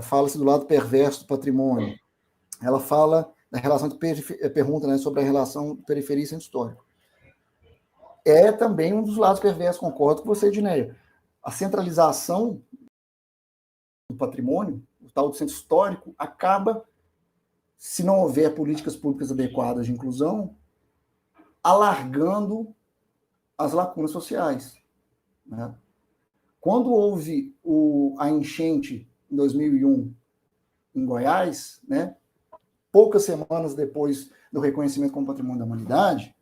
fala-se do lado perverso do patrimônio, ela fala da relação de pergunta, né, sobre a relação periferia e centro histórico. É também um dos lados perversos, concordo com você, Edneia. A centralização do patrimônio, o tal do centro histórico, acaba, se não houver políticas públicas adequadas de inclusão, alargando as lacunas sociais. Né? Quando houve a enchente em 2001 em Goiás, né, poucas semanas depois do reconhecimento como patrimônio da humanidade,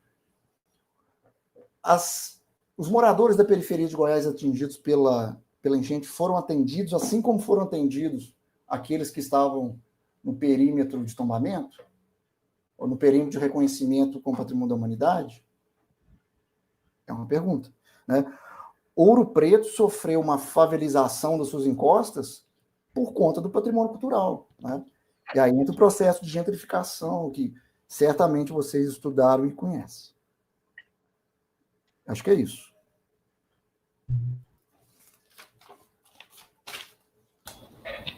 os moradores da periferia de Goiás atingidos pela enchente foram atendidos, assim como foram atendidos aqueles que estavam no perímetro de tombamento, ou no perímetro de reconhecimento como patrimônio da humanidade? É uma pergunta. Né? Ouro Preto sofreu uma favelização das suas encostas por conta do patrimônio cultural. Né? E aí entra o processo de gentrificação, que certamente vocês estudaram e conhecem. Acho que é isso.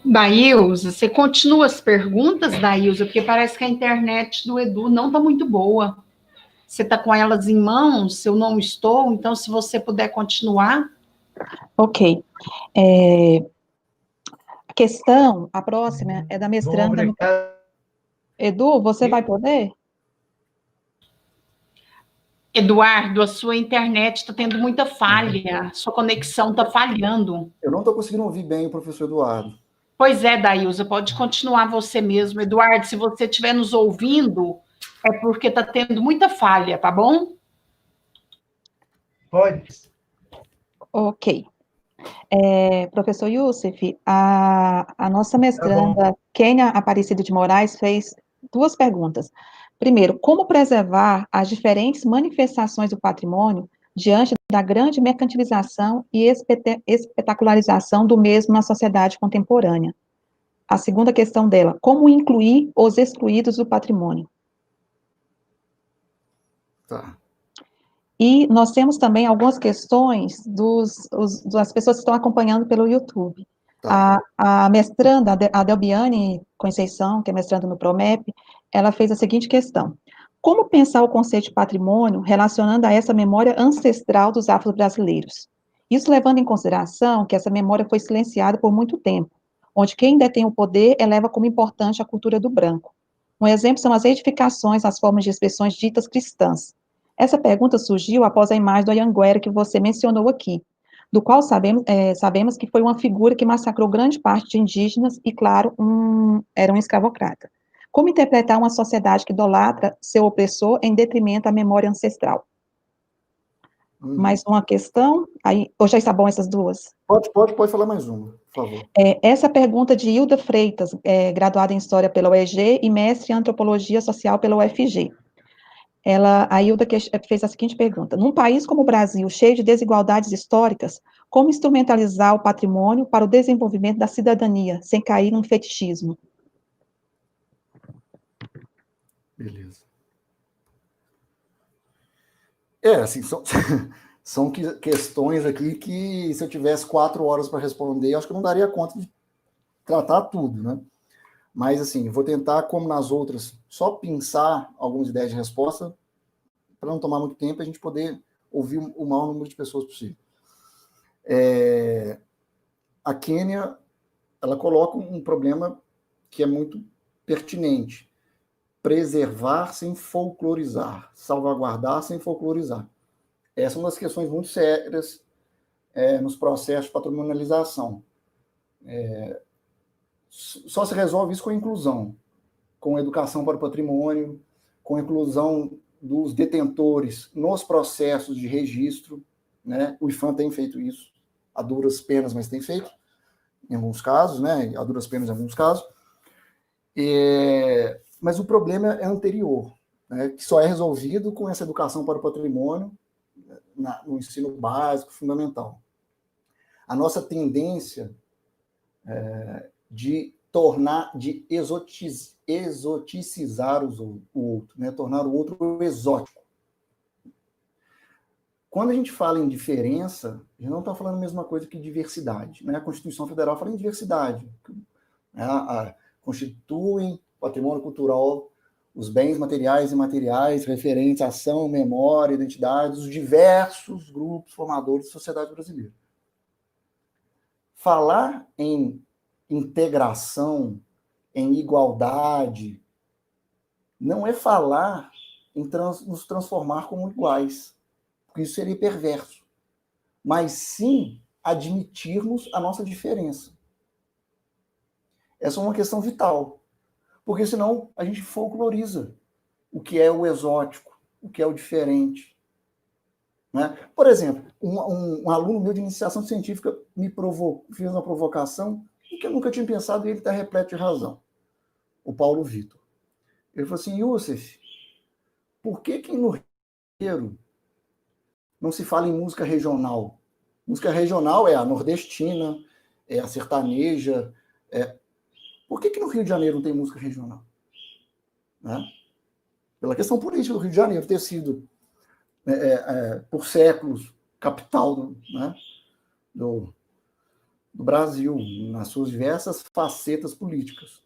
Daílza, você continua as perguntas, Daílza, porque parece que a internet do Edu não está muito boa. Você está com elas em mãos? Eu não estou, então se você puder continuar. Ok. A próxima é da mestranda. Edu, você vai poder? Eduardo, a sua internet está tendo muita falha, sua conexão está falhando. Eu não estou conseguindo ouvir bem o professor Eduardo. Pois é, Daílza, pode continuar você mesmo. Eduardo, se você estiver nos ouvindo, é porque está tendo muita falha, tá bom? Pode. Ok. Professor Youssef, a nossa mestranda, Kênia Aparecida de Moraes, fez duas perguntas. Primeiro, como preservar as diferentes manifestações do patrimônio diante da grande mercantilização e espetacularização do mesmo na sociedade contemporânea? A segunda questão dela, como incluir os excluídos do patrimônio? Tá. E nós temos também algumas questões das pessoas que estão acompanhando pelo YouTube. Tá. A mestranda, a Delbiane Conceição, que é mestranda no PROMEP, ela fez a seguinte questão: como pensar o conceito de patrimônio relacionando a essa memória ancestral dos afro-brasileiros? Isso levando em consideração que essa memória foi silenciada por muito tempo, onde quem detém o poder eleva como importante a cultura do branco. Um exemplo são as edificações, as formas de expressões ditas cristãs. Essa pergunta surgiu após a imagem do Anhanguera que você mencionou aqui, do qual sabemos que foi uma figura que massacrou grande parte de indígenas e, claro, era um escravocrata. Como interpretar uma sociedade que idolatra seu opressor em detrimento à memória ancestral? Mais uma questão? Ou já está bom essas duas? Pode falar mais uma, por favor. Essa pergunta de Hilda Freitas, graduada em História pela UEG e mestre em Antropologia Social pela UFG. A Hilda fez a seguinte pergunta: num país como o Brasil, cheio de desigualdades históricas, como instrumentalizar o patrimônio para o desenvolvimento da cidadania, sem cair num fetichismo? Beleza. Assim, são questões aqui que, se eu tivesse 4 horas para responder, eu acho que eu não daria conta de tratar tudo, né? Mas, assim, eu vou tentar, como nas outras, só pensar algumas ideias de resposta para não tomar muito tempo e a gente poder ouvir o maior número de pessoas possível. a Kênia, ela coloca um problema que é muito pertinente. Preservar sem folclorizar, salvaguardar sem folclorizar. Essa é uma das questões muito sérias nos processos de patrimonialização. Só se resolve isso com a inclusão, com a educação para o patrimônio, com a inclusão dos detentores nos processos de registro, né? O IPHAN tem feito isso, a duras penas, mas tem feito, em alguns casos, né? A duras penas em alguns casos. Mas o problema é anterior, né? Que só é resolvido com essa educação para o patrimônio no ensino básico, fundamental. A nossa tendência de exoticizar o outro, né? Tornar o outro exótico. Quando a gente fala em diferença, a gente não está falando a mesma coisa que diversidade, né? A Constituição Federal fala em diversidade, né? Constituem patrimônio cultural os bens materiais e imateriais referentes à ação, memória, identidade dos diversos grupos formadores da sociedade brasileira. Falar em integração, em igualdade, não é falar em nos transformar como iguais, porque isso seria perverso, mas sim admitirmos a nossa diferença. Essa é uma questão vital, porque senão a gente folcloriza o que é o exótico, o que é o diferente. Né? Por exemplo, um aluno meu de iniciação científica fez uma provocação que eu nunca tinha pensado, e ele está repleto de razão. O Paulo Vitor. Ele falou assim: Youssef, por que no Rio de Janeiro não se fala em música regional? Música regional é a nordestina, é a sertaneja. Por que no Rio de Janeiro não tem música regional? Né? Pela questão política do Rio de Janeiro ter sido, por séculos, capital do Brasil, nas suas diversas facetas políticas.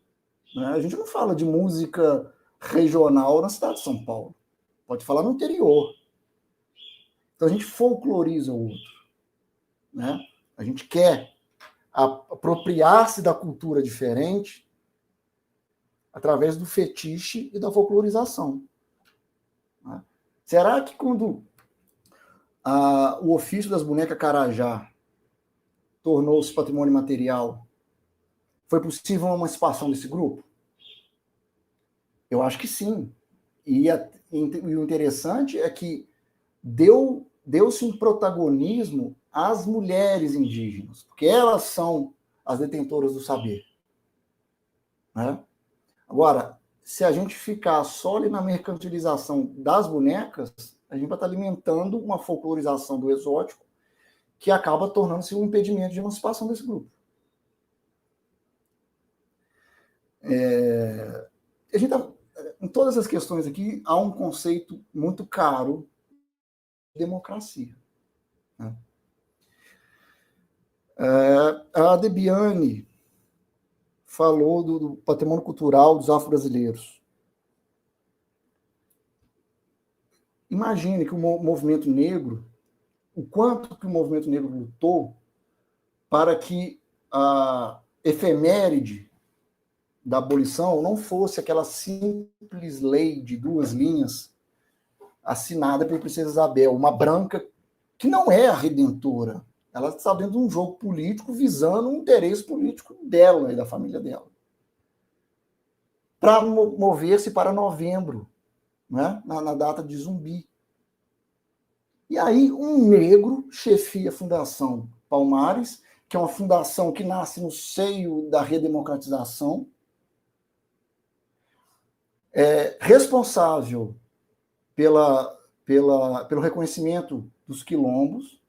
Né? A gente não fala de música regional na cidade de São Paulo. Pode falar no interior. Então a gente folcloriza o outro. Né? A gente quer apropriar-se da cultura diferente através do fetiche e da folclorização. Né? Será que quando o ofício das bonecas Carajá tornou-se patrimônio material, foi possível uma emancipação desse grupo? Eu acho que sim. E o interessante é que deu-se um protagonismo às mulheres indígenas, porque elas são as detentoras do saber. Né? Agora, se a gente ficar só ali na mercantilização das bonecas, a gente vai estar alimentando uma folclorização do exótico que acaba tornando-se um impedimento de emancipação desse grupo. A gente em todas as questões aqui, há um conceito muito caro de democracia. Né? A Debiane falou do patrimônio cultural dos afro-brasileiros. Imagine que o movimento negro, o quanto que o movimento negro lutou para que a efeméride da abolição não fosse aquela simples lei de 2 linhas assinada pela princesa Isabel, uma branca que não é a redentora. Ela está dentro de um jogo político visando um interesse político dela e da família dela. Para mover-se para novembro, né? na data de Zumbi. E aí um negro chefia a Fundação Palmares, que é uma fundação que nasce no seio da redemocratização, responsável pelo reconhecimento dos quilombos,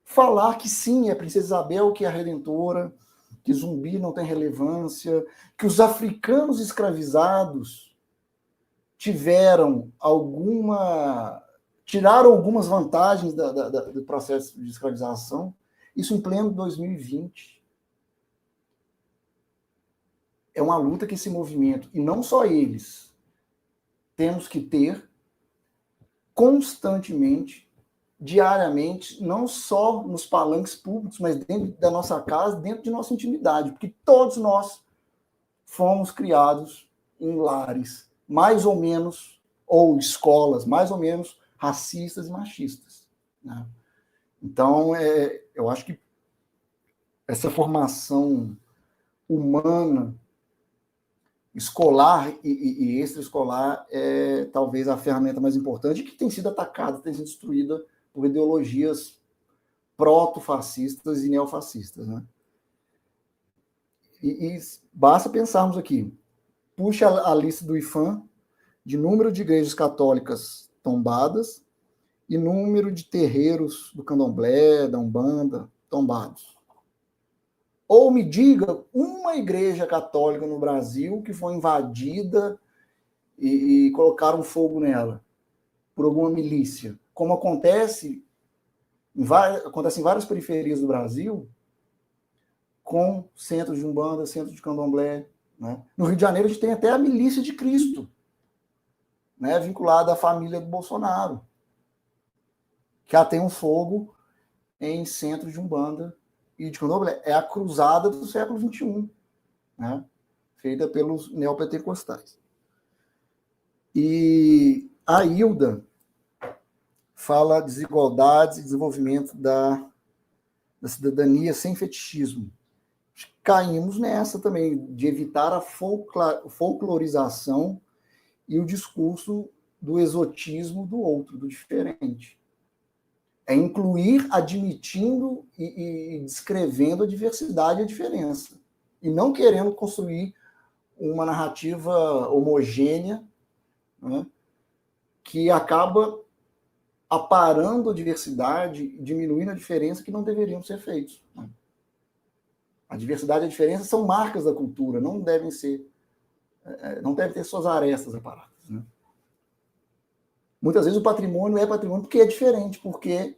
falar que sim, é a princesa Isabel que é a redentora, que Zumbi não tem relevância, que os africanos escravizados tiraram algumas vantagens do processo de escravização, isso em pleno 2020. É uma luta que esse movimento, e não só eles, temos que ter constantemente diariamente, não só nos palanques públicos, mas dentro da nossa casa, dentro de nossa intimidade, porque todos nós fomos criados em lares mais ou menos, ou escolas mais ou menos racistas e machistas, né? Então, eu acho que essa formação humana, escolar e extraescolar, é talvez a ferramenta mais importante, que tem sido atacada, tem sido destruída por ideologias proto-fascistas e neofascistas, né? E basta pensarmos aqui, puxa a lista do IPHAN de número de igrejas católicas tombadas e número de terreiros do candomblé, da Umbanda, tombados. Ou me diga uma igreja católica no Brasil que foi invadida e colocaram fogo nela por alguma milícia, como acontece em várias periferias do Brasil, com centros de Umbanda, centros de candomblé, né? No Rio de Janeiro, a gente tem até a Milícia de Cristo, né, vinculada à família do Bolsonaro, que tem um fogo em centros de Umbanda e de candomblé. É a cruzada do século XXI, né, feita pelos neopentecostais. E a Hilda fala desigualdades e desenvolvimento da cidadania sem fetichismo. Caímos nessa também, de evitar a folclorização e o discurso do exotismo do outro, do diferente. É incluir admitindo e descrevendo a diversidade e a diferença. E não querendo construir uma narrativa homogênea, né, que acaba aparando a diversidade, diminuindo a diferença que não deveriam ser feitos. Né? A diversidade e a diferença são marcas da cultura, não devem ter suas arestas aparadas. Né? Muitas vezes o patrimônio é patrimônio porque é diferente, porque é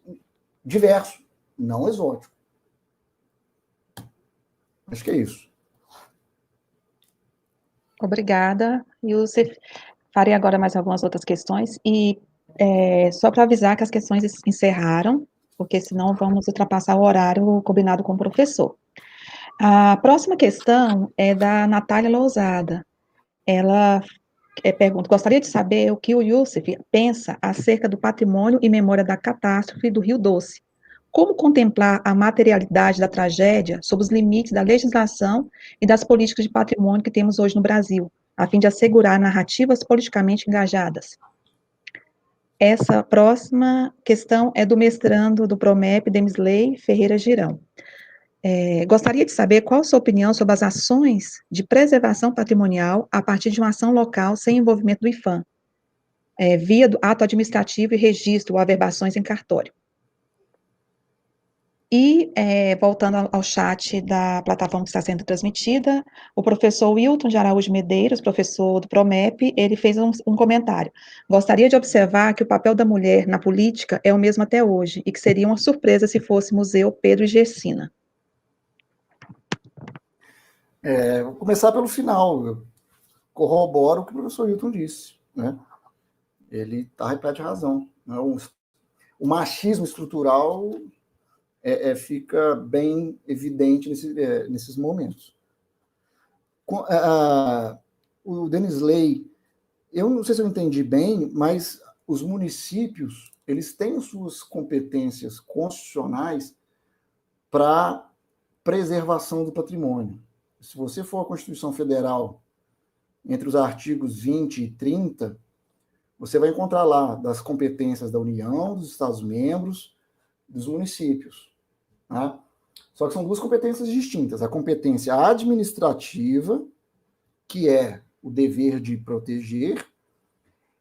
diverso, não exótico. Acho que é isso. Obrigada. Youssef, farei agora mais algumas outras questões, e só para avisar que as questões encerraram, porque senão vamos ultrapassar o horário combinado com o professor. A próxima questão é da Natália Lousada. Ela pergunta: gostaria de saber o que o Youssef pensa acerca do patrimônio e memória da catástrofe do Rio Doce. Como contemplar a materialidade da tragédia sob os limites da legislação e das políticas de patrimônio que temos hoje no Brasil, a fim de assegurar narrativas politicamente engajadas? Essa próxima questão é do mestrando do PROMEP, Demisley Ferreira Girão. Gostaria de saber qual a sua opinião sobre as ações de preservação patrimonial a partir de uma ação local sem envolvimento do IPHAN, via do ato administrativo e registro ou averbações em cartório. E, voltando ao chat da plataforma que está sendo transmitida, o professor Wilton de Araújo Medeiros, professor do PROMEP, ele fez um comentário. Gostaria de observar que o papel da mulher na política é o mesmo até hoje, e que seria uma surpresa se fosse Museu Pedro e Gersina. Vou começar pelo final. Eu corroboro o que o professor Hilton disse, né? Ele repete a razão. Né? O machismo estrutural fica bem evidente nesses momentos. O Demisley, eu não sei se eu entendi bem, mas os municípios, eles têm suas competências constitucionais para preservação do patrimônio. Se você for à Constituição Federal, entre os artigos 20 e 30, você vai encontrar lá das competências da União, dos Estados-membros, dos municípios. Né? Só que são duas competências distintas. A competência administrativa, que é o dever de proteger,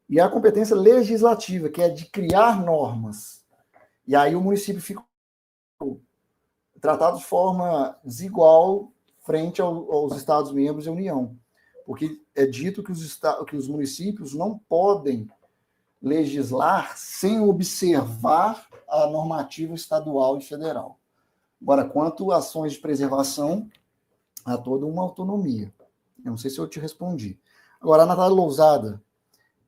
e a competência legislativa, que é de criar normas. E aí o município fica tratado de forma desigual frente aos Estados-membros e à União. Porque é dito que os municípios não podem legislar sem observar a normativa estadual e federal. Agora, quanto a ações de preservação, há toda uma autonomia. Eu não sei se eu te respondi. Agora, a Natália Lousada,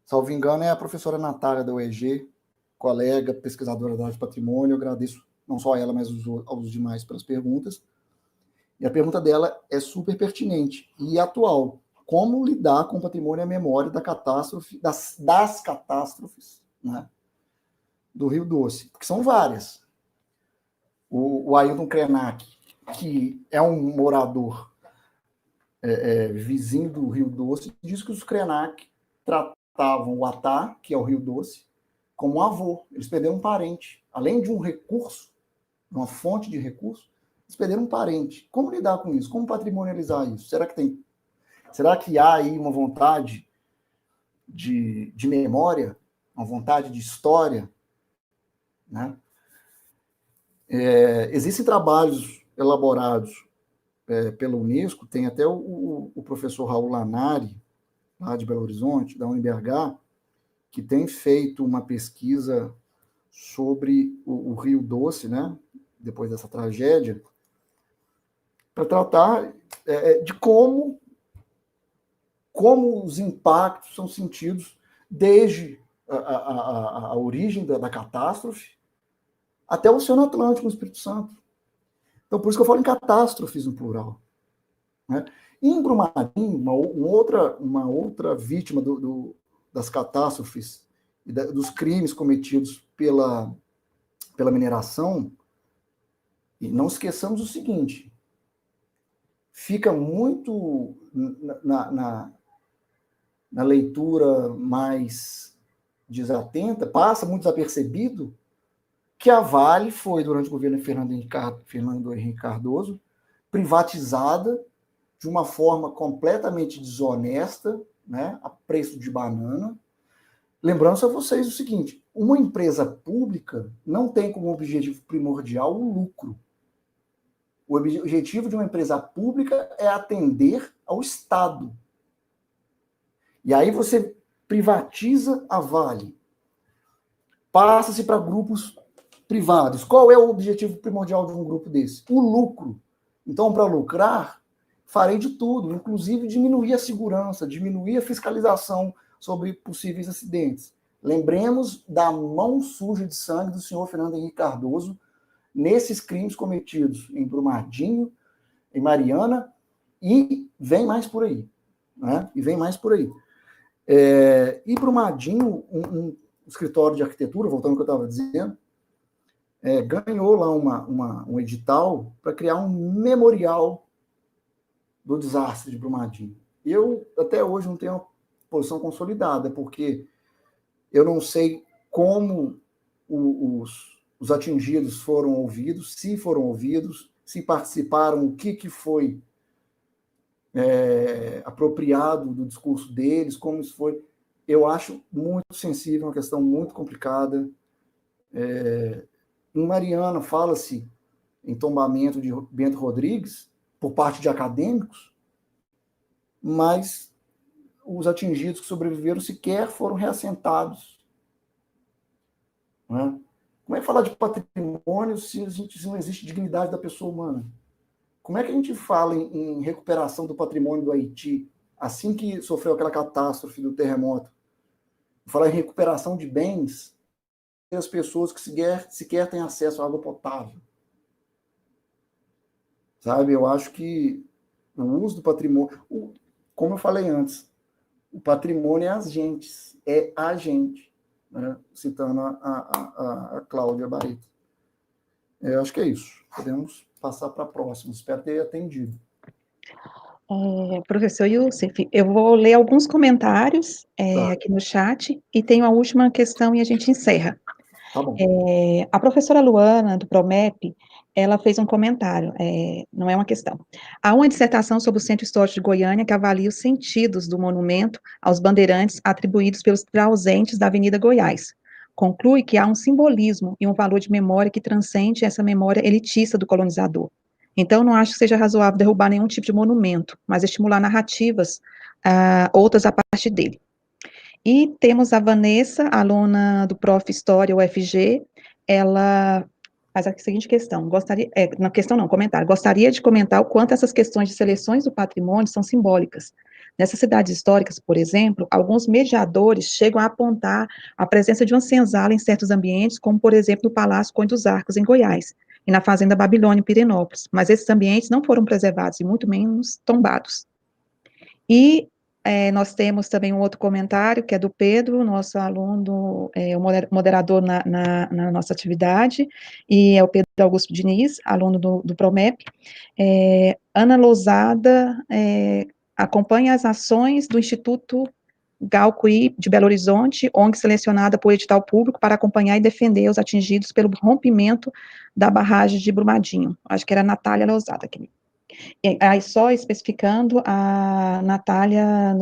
salvo engano, é a professora Natália da UEG, colega, pesquisadora da área de patrimônio. Eu agradeço não só a ela, mas aos demais pelas perguntas. E a pergunta dela é super pertinente e atual. Como lidar com o patrimônio e a memória da catástrofe, das catástrofes, né, do Rio Doce? Porque são várias. O Ailton Krenak, que é um morador vizinho do Rio Doce, diz que os Krenak tratavam o Atá, que é o Rio Doce, como um avô. Eles perderam um parente. Além de um recurso, uma fonte de recurso, eles perderam um parente. Como lidar com isso? Como patrimonializar isso? Será que há aí uma vontade de memória, uma vontade de história, né? Existem trabalhos elaborados pela Unesco, tem até o professor Raul Lanari, lá de Belo Horizonte, da UniBH, que tem feito uma pesquisa sobre o Rio Doce, né, depois dessa tragédia, para tratar de como os impactos são sentidos desde a origem da catástrofe até o Oceano Atlântico, no Espírito Santo. Então, por isso que eu falo em catástrofes no plural, né? E em Brumadinho, uma outra vítima das catástrofes e dos crimes cometidos pela mineração, e não esqueçamos o seguinte, fica muito na leitura mais desatenta, passa muito desapercebido, que a Vale foi, durante o governo de Fernando Henrique Cardoso, privatizada de uma forma completamente desonesta, né, a preço de banana. Lembrando a vocês o seguinte, uma empresa pública não tem como objetivo primordial o lucro. O objetivo de uma empresa pública é atender ao Estado. E aí você privatiza a Vale, passa-se para grupos privados. Qual é o objetivo primordial de um grupo desse? O lucro. Então, para lucrar, farei de tudo, inclusive diminuir a segurança, diminuir a fiscalização sobre possíveis acidentes. Lembremos da mão suja de sangue do senhor Fernando Henrique Cardoso nesses crimes cometidos em Brumadinho, em Mariana, e vem mais por aí. Né? E vem mais por aí. E Brumadinho, um escritório de arquitetura, voltando ao que eu estava dizendo, ganhou lá um edital para criar um memorial do desastre de Brumadinho. Eu, até hoje, não tenho uma posição consolidada, porque eu não sei como os atingidos foram ouvidos, se participaram, o que foi apropriado do discurso deles, como isso foi. Eu acho muito sensível, uma questão muito complicada. Em Mariana, fala-se em tombamento de Bento Rodrigues, por parte de acadêmicos, mas os atingidos que sobreviveram sequer foram reassentados. Né? Como é que falar de patrimônio se não existe dignidade da pessoa humana? Como é que a gente fala em recuperação do patrimônio do Haiti, assim que sofreu aquela catástrofe do terremoto? Falar em recuperação de bens as pessoas que sequer têm acesso à água potável. Sabe, eu acho que o uso do patrimônio, como eu falei antes, o patrimônio é a gente, né? Citando a Cláudia Barreto. Eu acho que é isso. Podemos passar para a próxima. Espero ter atendido. Professor Youssef, eu vou ler alguns comentários aqui no chat e tenho a última questão e a gente encerra. Tá bom. A professora Luana, do Promep, ela fez um comentário, não é uma questão. Há uma dissertação sobre o Centro Histórico de Goiânia que avalia os sentidos do monumento aos bandeirantes atribuídos pelos ausentes da Avenida Goiás. Conclui que há um simbolismo e um valor de memória que transcende essa memória elitista do colonizador. Então, não acho que seja razoável derrubar nenhum tipo de monumento, mas estimular narrativas, outras a partir dele. E temos a Vanessa, aluna do Prof. História UFG, ela faz a seguinte questão, comentário, gostaria de comentar o quanto essas questões de seleções do patrimônio são simbólicas. Nessas cidades históricas, por exemplo, alguns mediadores chegam a apontar a presença de uma senzala em certos ambientes, como, por exemplo, no Palácio Conde dos Arcos, em Goiás, e na Fazenda Babilônia, em Pirenópolis, mas esses ambientes não foram preservados, e muito menos tombados. E nós temos também um outro comentário, que é do Pedro, nosso aluno, o moderador na nossa atividade, e é o Pedro Augusto Diniz, aluno do PROMEP. Ana Lousada acompanha as ações do Instituto Galcuí de Belo Horizonte, ONG selecionada por edital público para acompanhar e defender os atingidos pelo rompimento da barragem de Brumadinho. Acho que era a Natália Lousada aqui. Aí, só especificando, a Natália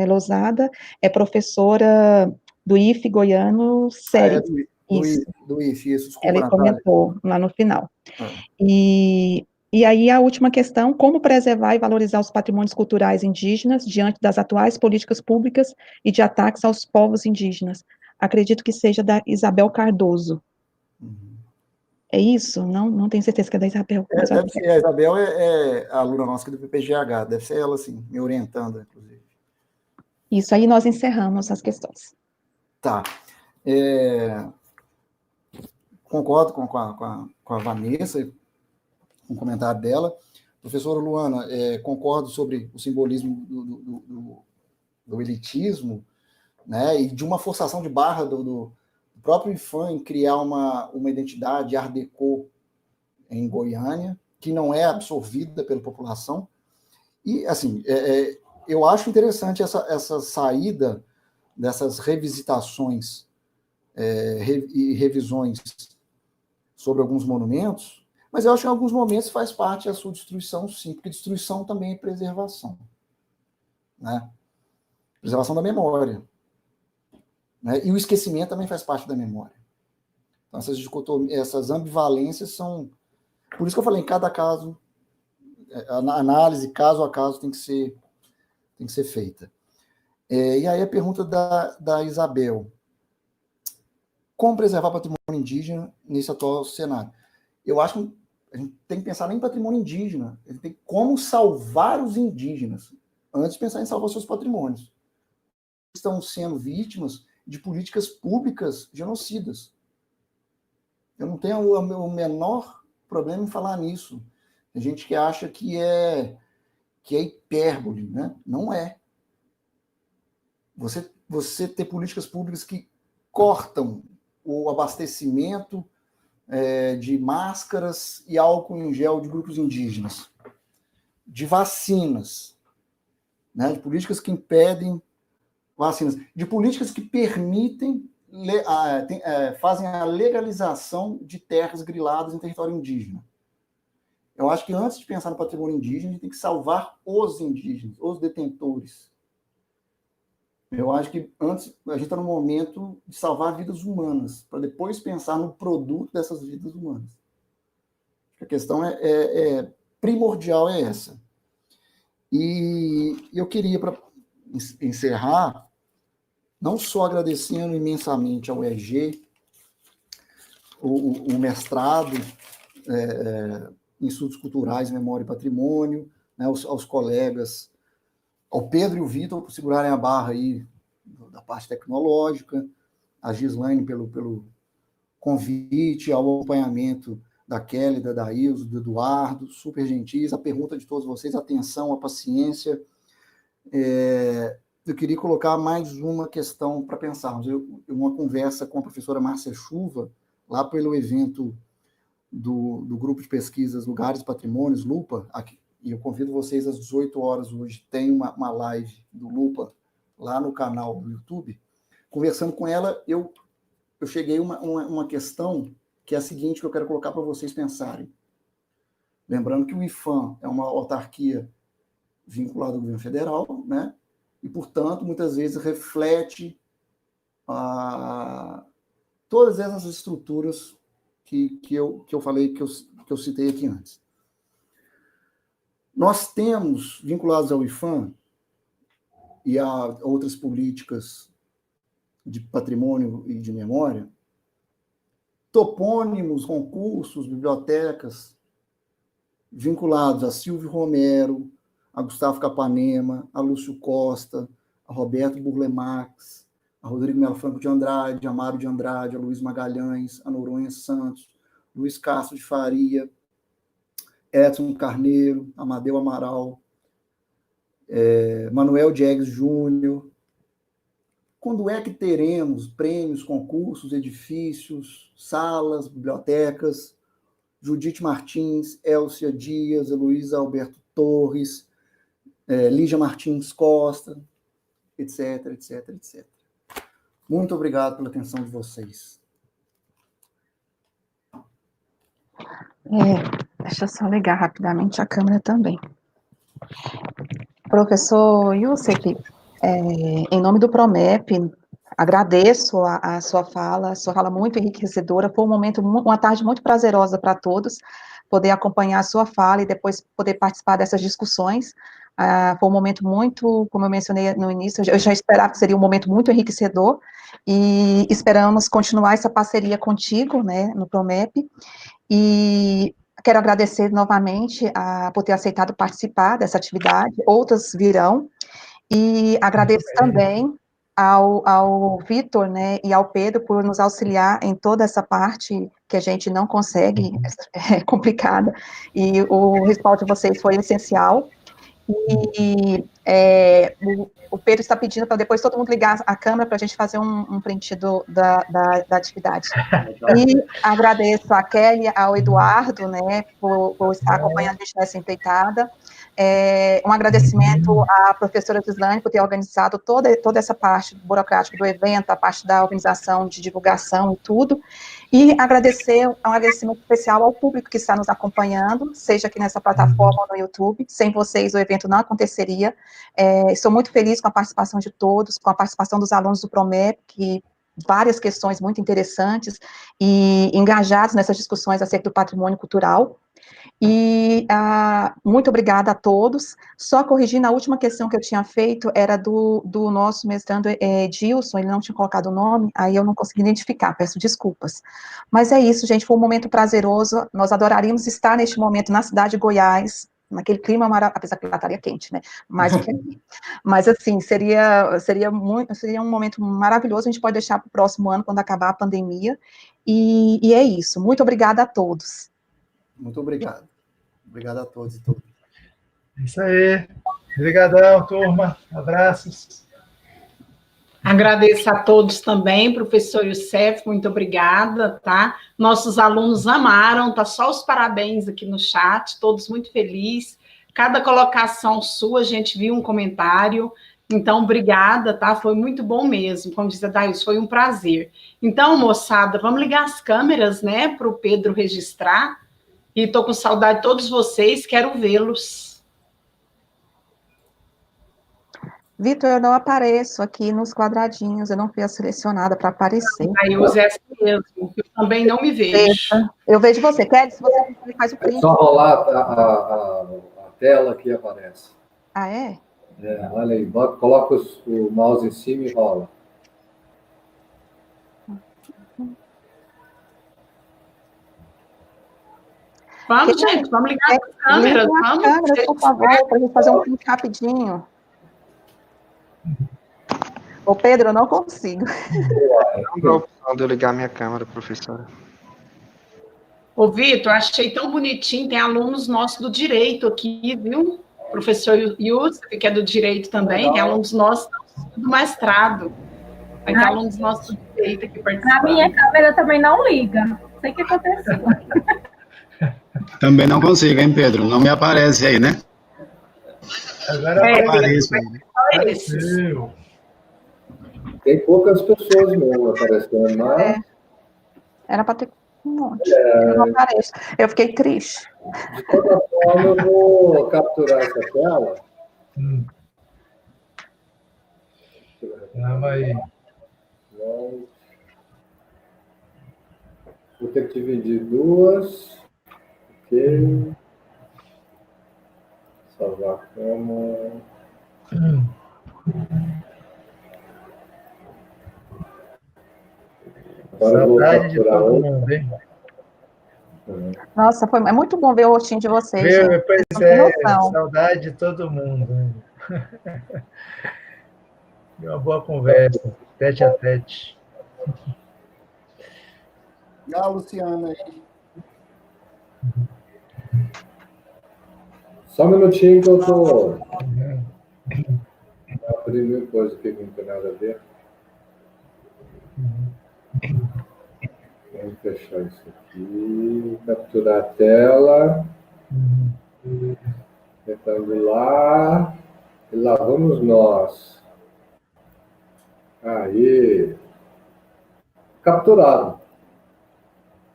Lousada é professora do IFE goiano, série. Do IFE, isso, desculpa, ela Natália. comentou lá no final. E aí, a última questão, como preservar e valorizar os patrimônios culturais indígenas diante das atuais políticas públicas e de ataques aos povos indígenas? Acredito que seja da Isabel Cardoso. É isso? Não tenho certeza que é da Isabel. Deve ser, a Isabel é a aluna nossa aqui do PPGH, deve ser ela, sim, me orientando, inclusive. Isso, aí nós encerramos as questões. Tá. Concordo com a Vanessa, com o comentário dela. Professora Luana, concordo sobre o simbolismo do elitismo, né, e de uma forçação de barra do próprio IPHAN em criar uma identidade art déco em Goiânia, que não é absorvida pela população. E, assim, eu acho interessante essa saída dessas revisitações e revisões sobre alguns monumentos, mas eu acho que em alguns momentos faz parte da sua destruição, sim, porque destruição também é preservação, né? Preservação da memória. Né? E o esquecimento também faz parte da memória. Então, essas ambivalências são... Por isso que eu falei, em cada caso, a análise caso a caso tem que ser feita. E aí a pergunta da Isabel. Como preservar patrimônio indígena nesse atual cenário? Eu acho que a gente tem que pensar nem em patrimônio indígena, a gente tem como salvar os indígenas, antes de pensar em salvar seus patrimônios. Estão sendo vítimas de políticas públicas genocidas. Eu não tenho o menor problema em falar nisso. Tem gente que acha que é hipérbole, né? Não é. Você ter políticas públicas que cortam o abastecimento de máscaras e álcool em gel de grupos indígenas, de vacinas, né? De políticas que impedem vacinas, de políticas que permitem, fazem a legalização de terras griladas em território indígena. Eu acho que antes de pensar no patrimônio indígena, a gente tem que salvar os indígenas, os detentores. Eu acho que antes a gente está no momento de salvar vidas humanas, para depois pensar no produto dessas vidas humanas. A questão primordial é essa. E eu queria, para encerrar, não só agradecendo imensamente ao EG, o mestrado em estudos culturais, memória e patrimônio, né, aos colegas, ao Pedro e o Vitor por segurarem a barra aí da parte tecnológica, a Gislaine pelo convite, ao acompanhamento da Kelly, da Daílson, do Eduardo, super gentis, a pergunta de todos vocês, a atenção, a paciência. Eu queria colocar mais uma questão para pensarmos. Uma conversa com a professora Márcia Chuva, lá pelo evento do grupo de pesquisas Lugares e Patrimônios, Lupa, aqui, e eu convido vocês às 18 horas hoje, tem uma live do Lupa lá no canal do YouTube. Conversando com ela, eu cheguei a uma questão que é a seguinte, que eu quero colocar para vocês pensarem. Lembrando que o IPHAN é uma autarquia vinculada ao governo federal, né? E, portanto, muitas vezes reflete todas essas estruturas que eu falei, que eu citei aqui antes. Nós temos, vinculados ao IPHAN e a outras políticas de patrimônio e de memória, topônimos, concursos, bibliotecas, vinculados a Silvio Romero, a Gustavo Capanema, a Lúcio Costa, a Roberto Burle Marx, a Rodrigo Melo Franco de Andrade, a Mário de Andrade, a Luiz Magalhães, a Noronha Santos, Luiz Castro de Faria, Edson Carneiro, Amadeu Amaral, Manuel Diegues Júnior. Quando é que teremos prêmios, concursos, edifícios, salas, bibliotecas? Judite Martins, Elcia Dias, Heloísa Alberto Torres, Lígia Martins Costa, etc, etc, etc. Muito obrigado pela atenção de vocês. Deixa eu só ligar rapidamente a câmera também. Professor Youssef, em nome do PROMEP, agradeço a sua fala muito enriquecedora, foi uma tarde muito prazerosa para todos, poder acompanhar a sua fala e depois poder participar dessas discussões. Foi um momento muito, como eu mencionei no início, eu já esperava que seria um momento muito enriquecedor, e esperamos continuar essa parceria contigo, né, no PROMEP, e quero agradecer novamente por ter aceitado participar dessa atividade, outras virão, e agradeço também ao Vitor, né, e ao Pedro por nos auxiliar em toda essa parte que a gente não consegue, é complicada, e o respaldo de vocês foi essencial. E o Pedro está pedindo para depois todo mundo ligar a câmera para a gente fazer um print da atividade. E agradeço a Kelly, ao Eduardo, né, por estar acompanhando a gente nessa empreitada. Um agradecimento à professora Gislane por ter organizado toda essa parte burocrática do evento, a parte da organização de divulgação e tudo. E um agradecimento especial ao público que está nos acompanhando, seja aqui nessa plataforma ou no YouTube. Sem vocês, o evento não aconteceria. Estou muito feliz com a participação de todos, com a participação dos alunos do PROMEP, que várias questões muito interessantes e engajados nessas discussões acerca do patrimônio cultural. E muito obrigada a todos. Só corrigindo, a última questão que eu tinha feito era do nosso mestrando Edilson, ele não tinha colocado o nome, aí eu não consegui identificar, peço desculpas. Mas é isso, gente, foi um momento prazeroso, nós adoraríamos estar neste momento na cidade de Goiás, naquele clima maravilhoso, apesar que lá estaria quente, né, mas assim, seria um momento maravilhoso, a gente pode deixar para o próximo ano, quando acabar a pandemia, e é isso, muito obrigada a todos. Muito obrigado. Obrigado a todos e todas. Isso aí. Obrigadão, turma. Abraços. Agradeço a todos também, professor Youssef, muito obrigada, tá? Nossos alunos amaram, tá só os parabéns aqui no chat, todos muito felizes. Cada colocação sua, a gente viu um comentário, então, obrigada, tá? Foi muito bom mesmo, como diz a Daís, foi um prazer. Então, moçada, vamos ligar as câmeras, né, para o Pedro registrar, e estou com saudade de todos vocês, quero vê-los. Vitor, eu não apareço aqui nos quadradinhos, eu não fui selecionada para aparecer. Aí eu é assim mesmo, eu também não me vejo. Eu vejo você. Kelly, se você faz o print. É só rolar a tela que aparece. Ah, é? Olha aí, coloca o mouse em cima e rola. Vamos, gente, vamos ligar as câmeras. Vamos, câmeras, por favor, para a gente fazer um print rapidinho. Ô, Pedro, eu não consigo. Não dá a opção de eu ligar minha câmera, professora. Ô, Vitor, achei tão bonitinho, tem alunos nossos do direito aqui, viu? Professor Youssef, que é do direito também, tem alunos nossos do mestrado. Tem alunos nossos do direito aqui participando. A minha câmera também não liga. Não sei o que aconteceu. Também não consigo, hein, Pedro? Não me aparece aí, né? Agora aparece. Apareceu. Tem poucas pessoas mesmo aparecendo, mas... Era para ter um monte. Não aparece. Eu fiquei triste. De toda forma, eu vou capturar essa tela. Calma aí. Vou ter que dividir duas. Ok. Salvar a câmera. Agora Agora eu vou Saudade de capturar todo outro. mundo, hein? Nossa, é muito bom ver o rostinho de vocês, gente. Pois Vocês não têm noção. saudade de todo mundo. Hein? E uma boa conversa, tete a tete. E a Luciana aí? Só um minutinho que eu tô abrindo mil coisas aqui que não tem nada a ver. Vamos fechar isso aqui, capturar a tela, retangular, e lá vamos nós. Aí, capturado.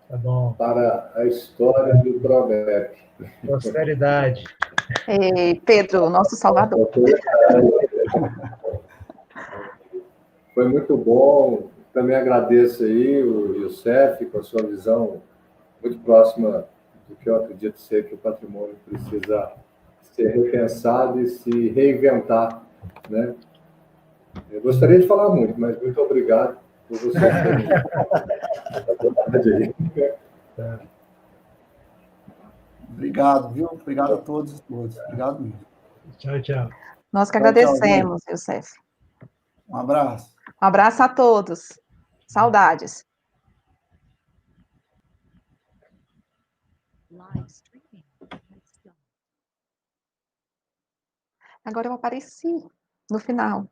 Tá bom. Para a história do Prodep. Posteridade. E Pedro, nosso salvador. Foi muito bom. Também agradeço aí o Youssef com a sua visão muito próxima do que eu acredito ser que o patrimônio precisa ser repensado e se reinventar, né? Eu gostaria de falar muito, mas muito obrigado por vocês terem aí. Obrigado, viu? Obrigado a todos e todas. Obrigado mesmo. Tchau, tchau. Nós que Tchau, tchau, agradecemos, Youssef. Um abraço. Um abraço a todos. Saudades. Agora eu apareci no final.